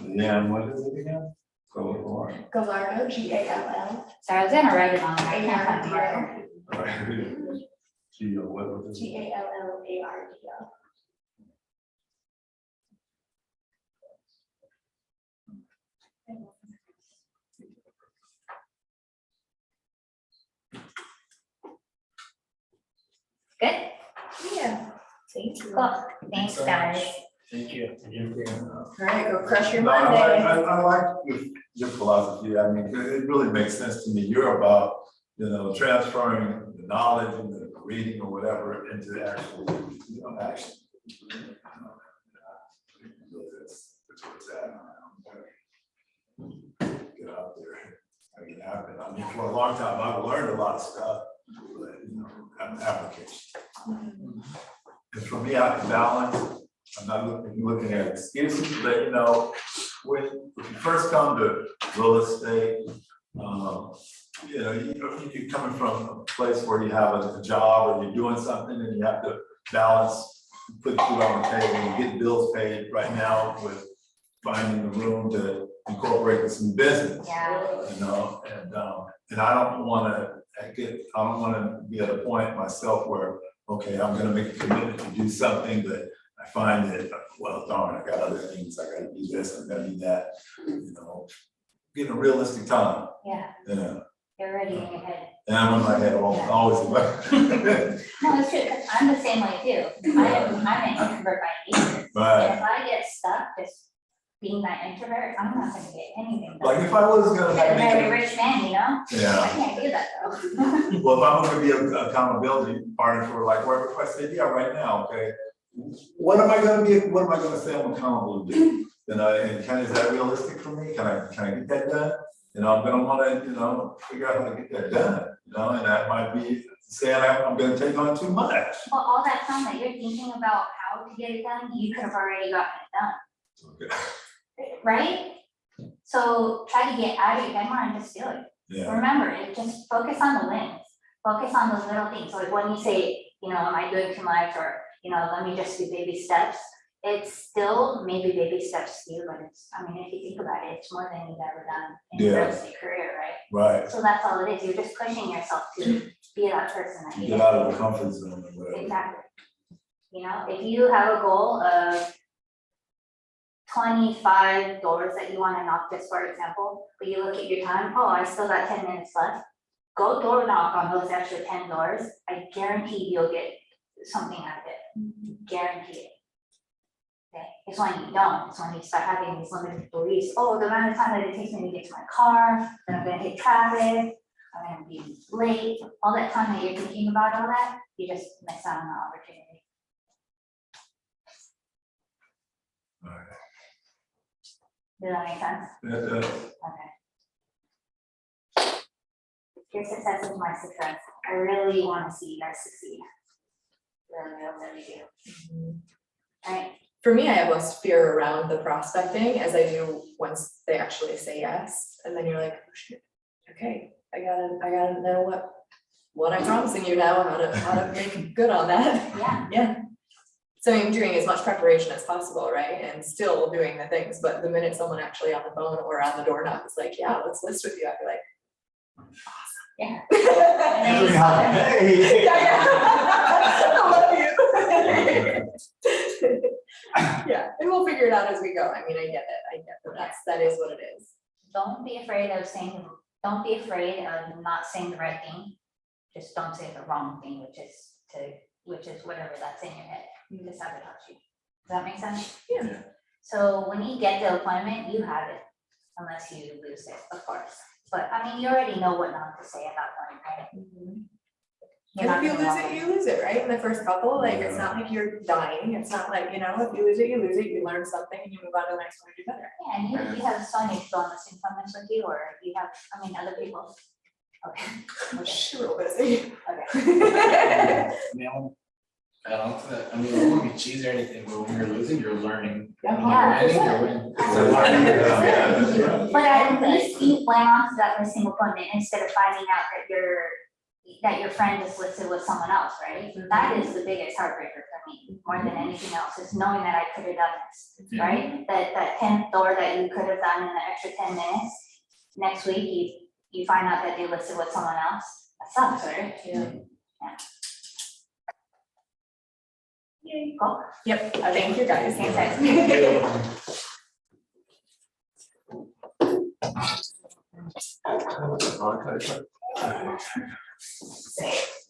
Speaker 3: Yeah, and what is it again? Go on.
Speaker 2: Gallardo, Gall.
Speaker 1: Sorry, I was gonna write it on there. I can't find the marker.
Speaker 3: Gee, what was it?
Speaker 7: GALLARDO.
Speaker 1: Good?
Speaker 2: Yeah. Thank you.
Speaker 1: Cool. Thanks,
Speaker 5: so much.
Speaker 1: guys.
Speaker 5: Thank you.
Speaker 2: All right, go crush your
Speaker 3: No,
Speaker 2: Monday.
Speaker 3: I like your philosophy. I mean, it really makes sense to me. You're about, transferring the knowledge and the reading or whatever into actual, action. That's where it's at. Get out there, make it happen. I mean, for a long time, I've learned a lot of stuff, but, application. And for me, I can balance. I'm not looking at excuses, but when you first come to real estate, you're coming from a place where you have a job or you're doing something and you have to balance, put food on the table and get bills paid right now with finding the room to incorporate some business.
Speaker 1: Yeah.
Speaker 3: And I don't wanna be at a point myself where, okay, I'm gonna make a commitment to do something, but I find that, well, darn, I got other things, I gotta do this, I gotta do that, getting a realistic time,
Speaker 1: Yeah,
Speaker 3: yeah.
Speaker 1: you're already in your head.
Speaker 3: And I'm in my head always.
Speaker 1: No, it's true, 'cause I'm the same way too. I'm an introvert by nature.
Speaker 3: Right,
Speaker 1: And if I get stuck just being that introvert, I'm not gonna get anything
Speaker 3: like
Speaker 1: done.
Speaker 3: if I was gonna
Speaker 1: You're a very
Speaker 3: make
Speaker 1: rich man, I
Speaker 3: yeah,
Speaker 1: can't do that though.
Speaker 3: well, if I'm gonna be an accountability partner for like, where if I said, yeah, right now, okay, what am I gonna say I'm accountable to do? And is that realistic for me? Can I get that done? I'm gonna wanna, figure out how to get that done, and that might be saying I'm gonna take on too much.
Speaker 1: Well, all that time that you're thinking about how to get it done, you could have already gotten it done,
Speaker 3: Okay.
Speaker 1: right? So try to get out of your head more and just do it.
Speaker 3: Yeah,
Speaker 1: Remember, just focus on the wins, focus on those little things, like when you say, am I doing too much, or, let me just do baby steps. It's still maybe baby steps to you, but if you think about it, it's more than you've ever done in your
Speaker 3: Yeah.
Speaker 1: real estate career, right?
Speaker 3: right,
Speaker 1: So that's all it is, you're just pushing yourself to be that person that you
Speaker 3: get out of the comfort zone or whatever.
Speaker 1: Exactly. If you have a goal of 25 doors that you want to knock, just for example, but you look at your time, oh, I still got 10 minutes left. Go door knock on those extra 10 doors. I guarantee you'll get something out of it. Guarantee it. Okay, it's when you don't, it's when you start having these limited beliefs. Oh, the amount of time that it takes me to get to my car, then I'm gonna hit traffic, I'm gonna be late, all that time that you're thinking about all that, you just miss out on the opportunity.
Speaker 3: All right.
Speaker 1: Does that make sense?
Speaker 3: That does.
Speaker 1: Okay. Your success is my success. I really want to see you guys succeed. Really do. Right?
Speaker 2: For me, I have less fear around the prospecting as I do once they actually say yes, and then you're like, oh shit, okay, I gotta know what I'm promising you now, how to make good on that.
Speaker 1: Yeah.
Speaker 2: Yeah. So I'm doing as much preparation as possible, right, and still doing the things, but the minute someone actually on the phone or on the door knock is like, yeah, let's list with you, I'd be like,
Speaker 1: Yeah.
Speaker 6: Hey.
Speaker 2: yeah. I love you. Yeah, and we'll figure it out as we go. I get it, that is what it is.
Speaker 1: Don't be afraid of not saying the right thing. Just don't say the wrong thing, which is whatever that's in your head to sabotage you. Does that make sense?
Speaker 2: Yeah.
Speaker 1: So when you get the appointment, you have it, unless you lose it, of course. But you already know what not to say at that point, right? You're
Speaker 2: And
Speaker 1: not
Speaker 2: if you
Speaker 1: gonna
Speaker 2: lose
Speaker 1: walk
Speaker 2: it,
Speaker 1: away.
Speaker 2: you lose it, right? In the first couple, it's not like you're dying. It's not like, if you lose it, you learn something and you move on to the next one to do better.
Speaker 1: Yeah, and you have so many people on the same comments with you, or you have, other people. Okay. Okay.
Speaker 2: Real busy.
Speaker 1: Okay.
Speaker 5: I don't think that, I don't want to be cheesy or anything, but when you're losing, you're learning.
Speaker 2: Yeah.
Speaker 5: When you're winning, you're winning.
Speaker 3: Yeah, that's right.
Speaker 1: But at least you went on to that missing appointment instead of finding out that your friend is listed with someone else, right? That is the biggest heartbreaker for me, more than anything else, is knowing that I could have done this,
Speaker 5: Yeah.
Speaker 1: right? That 10th door that you could have done in the extra 10 minutes, next week you find out that they listed with someone else. That sucks,
Speaker 4: Sorry,
Speaker 1: right?
Speaker 4: yeah.
Speaker 1: Cool.
Speaker 2: Yep, thank you guys.
Speaker 1: Thanks,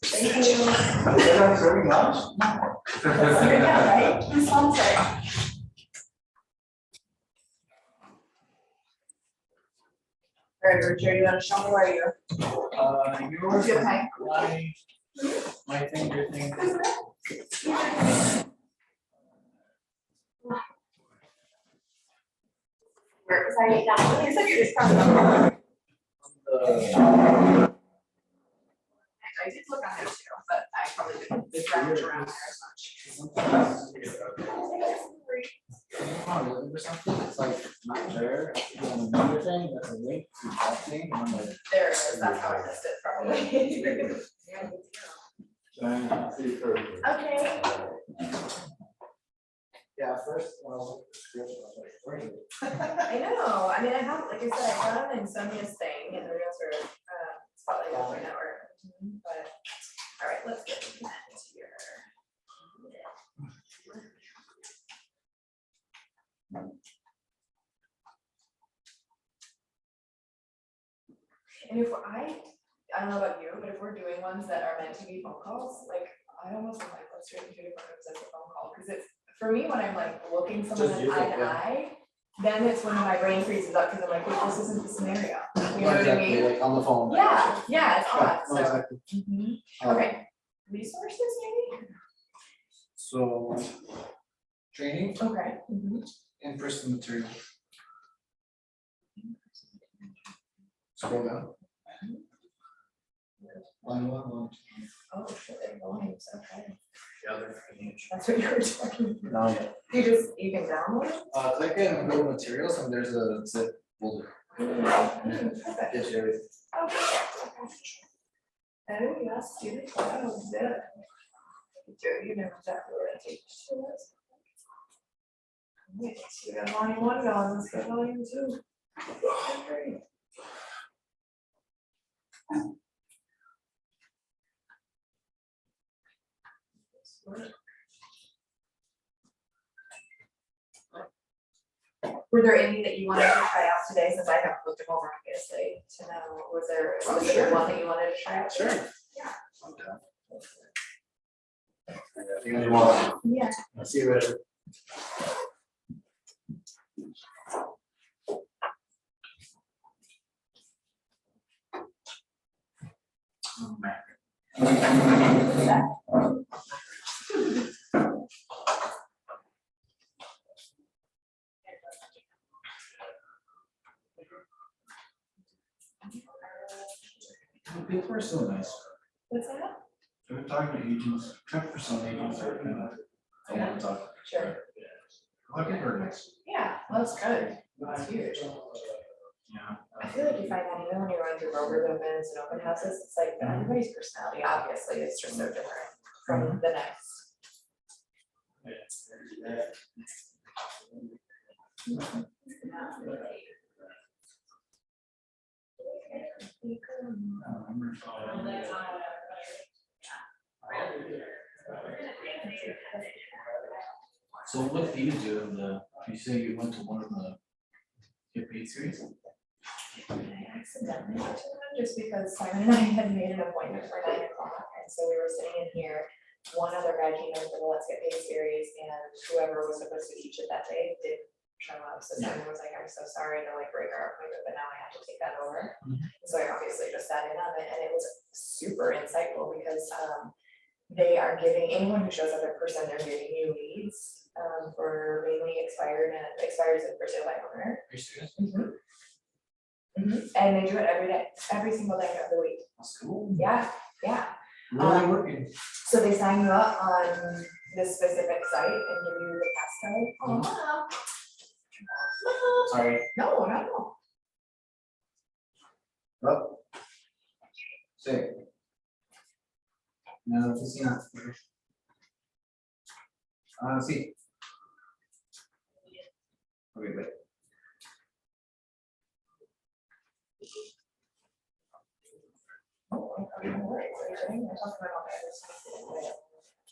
Speaker 2: Thank you.
Speaker 3: They're not serving lunch?
Speaker 2: Yeah, right? Who's sponsoring? All right, Richard, you wanna show me where you're?
Speaker 5: Yours,
Speaker 2: You okay?
Speaker 5: my thing, your thing.
Speaker 2: Where, cause I, you said you just found. I did look on there too, but I probably didn't distract around there as much.
Speaker 5: Or something, it's like not there, and then another thing, that's a link to that thing, and I'm like.
Speaker 2: There it is, that's how I missed it probably.
Speaker 3: See you Thursday.
Speaker 2: Okay.
Speaker 5: Yeah, first, when I was looking at the script, I was like, where is it?
Speaker 2: I know, I mean, I have, like I said, I got an Insomnia's thing and the realtor, spotlight on my network, but, all right, let's get into that here. And if I don't know about you, but if we're doing ones that are meant to be phone calls, like, I almost want like, let's do it in 2 different rooms as a phone call, because it's, for me, when I'm like looking someone
Speaker 5: Just
Speaker 2: in
Speaker 5: use it,
Speaker 2: eye to
Speaker 5: yeah.
Speaker 2: eye, then it's when my brain freezes up, because I'm like, wait, this isn't the scenario, you know what I mean?
Speaker 5: Like on the phone.
Speaker 2: Yeah, yeah, it's odd,
Speaker 5: No,
Speaker 2: so.
Speaker 5: exactly.
Speaker 2: Mhm.
Speaker 5: Um,
Speaker 2: Okay, resources maybe?
Speaker 5: So, training,
Speaker 2: Okay.
Speaker 5: in-person material. Scroll down. Line one.
Speaker 2: Oh, shit, they're volumes, okay,
Speaker 5: The other page.
Speaker 2: that's what you were talking about.
Speaker 5: No,
Speaker 2: You can download it?
Speaker 5: click in go to materials and there's a zip folder.
Speaker 2: Perfect.
Speaker 5: Gives you everything.
Speaker 2: Okay. Oh, yes, student, oh, good. Joe, you know exactly where to take this to us. Yes, you got volume 1 going, let's get volume 2. Okay. Were there any that you wanted to try out today, since I haven't looked them over, obviously, to know, was there one that you wanted to try out?
Speaker 5: Sure.
Speaker 2: Yeah.
Speaker 5: You want,
Speaker 2: Yeah.
Speaker 5: I see you later. Oh, man. People are so nice.
Speaker 2: What's that?
Speaker 5: They're talking to agents, except for some agents that are kind of, I want to talk.
Speaker 2: Sure.
Speaker 5: I think we're nice.
Speaker 2: Yeah, well, that's good, that's huge.
Speaker 5: Yeah.
Speaker 2: I feel like you find that even when you're going through broker events and open houses, it's like everybody's personality, obviously, is just so different from the next.
Speaker 5: So what do you do in the, you say you went to one of the hip hop series?
Speaker 2: I accidentally went to one just because Simon and I had made an appointment for 9 o'clock, and so we were sitting in here. One other guy came in for the Let's Get Paid series, and whoever was supposed to teach it that day didn't show up, so Simon was like, I'm so sorry to like break our appointment, but now I have to take that over. So I obviously just sat in on it, and it was super insightful because they are giving, anyone who shows up in person, they're giving you leads for mainly expired and expires and for sale by owner.
Speaker 5: Are you serious?
Speaker 2: And they do it every day, every single day of the week.
Speaker 5: That's cool.
Speaker 2: Yeah, yeah.
Speaker 5: Really working.
Speaker 2: So they sign you up on this specific site and give you the passcode. Oh, wow.
Speaker 5: Sorry.
Speaker 2: No, no.
Speaker 5: Oh. Sí. En la oficina. Ah, sí. Okay, wait.
Speaker 2: We're talking about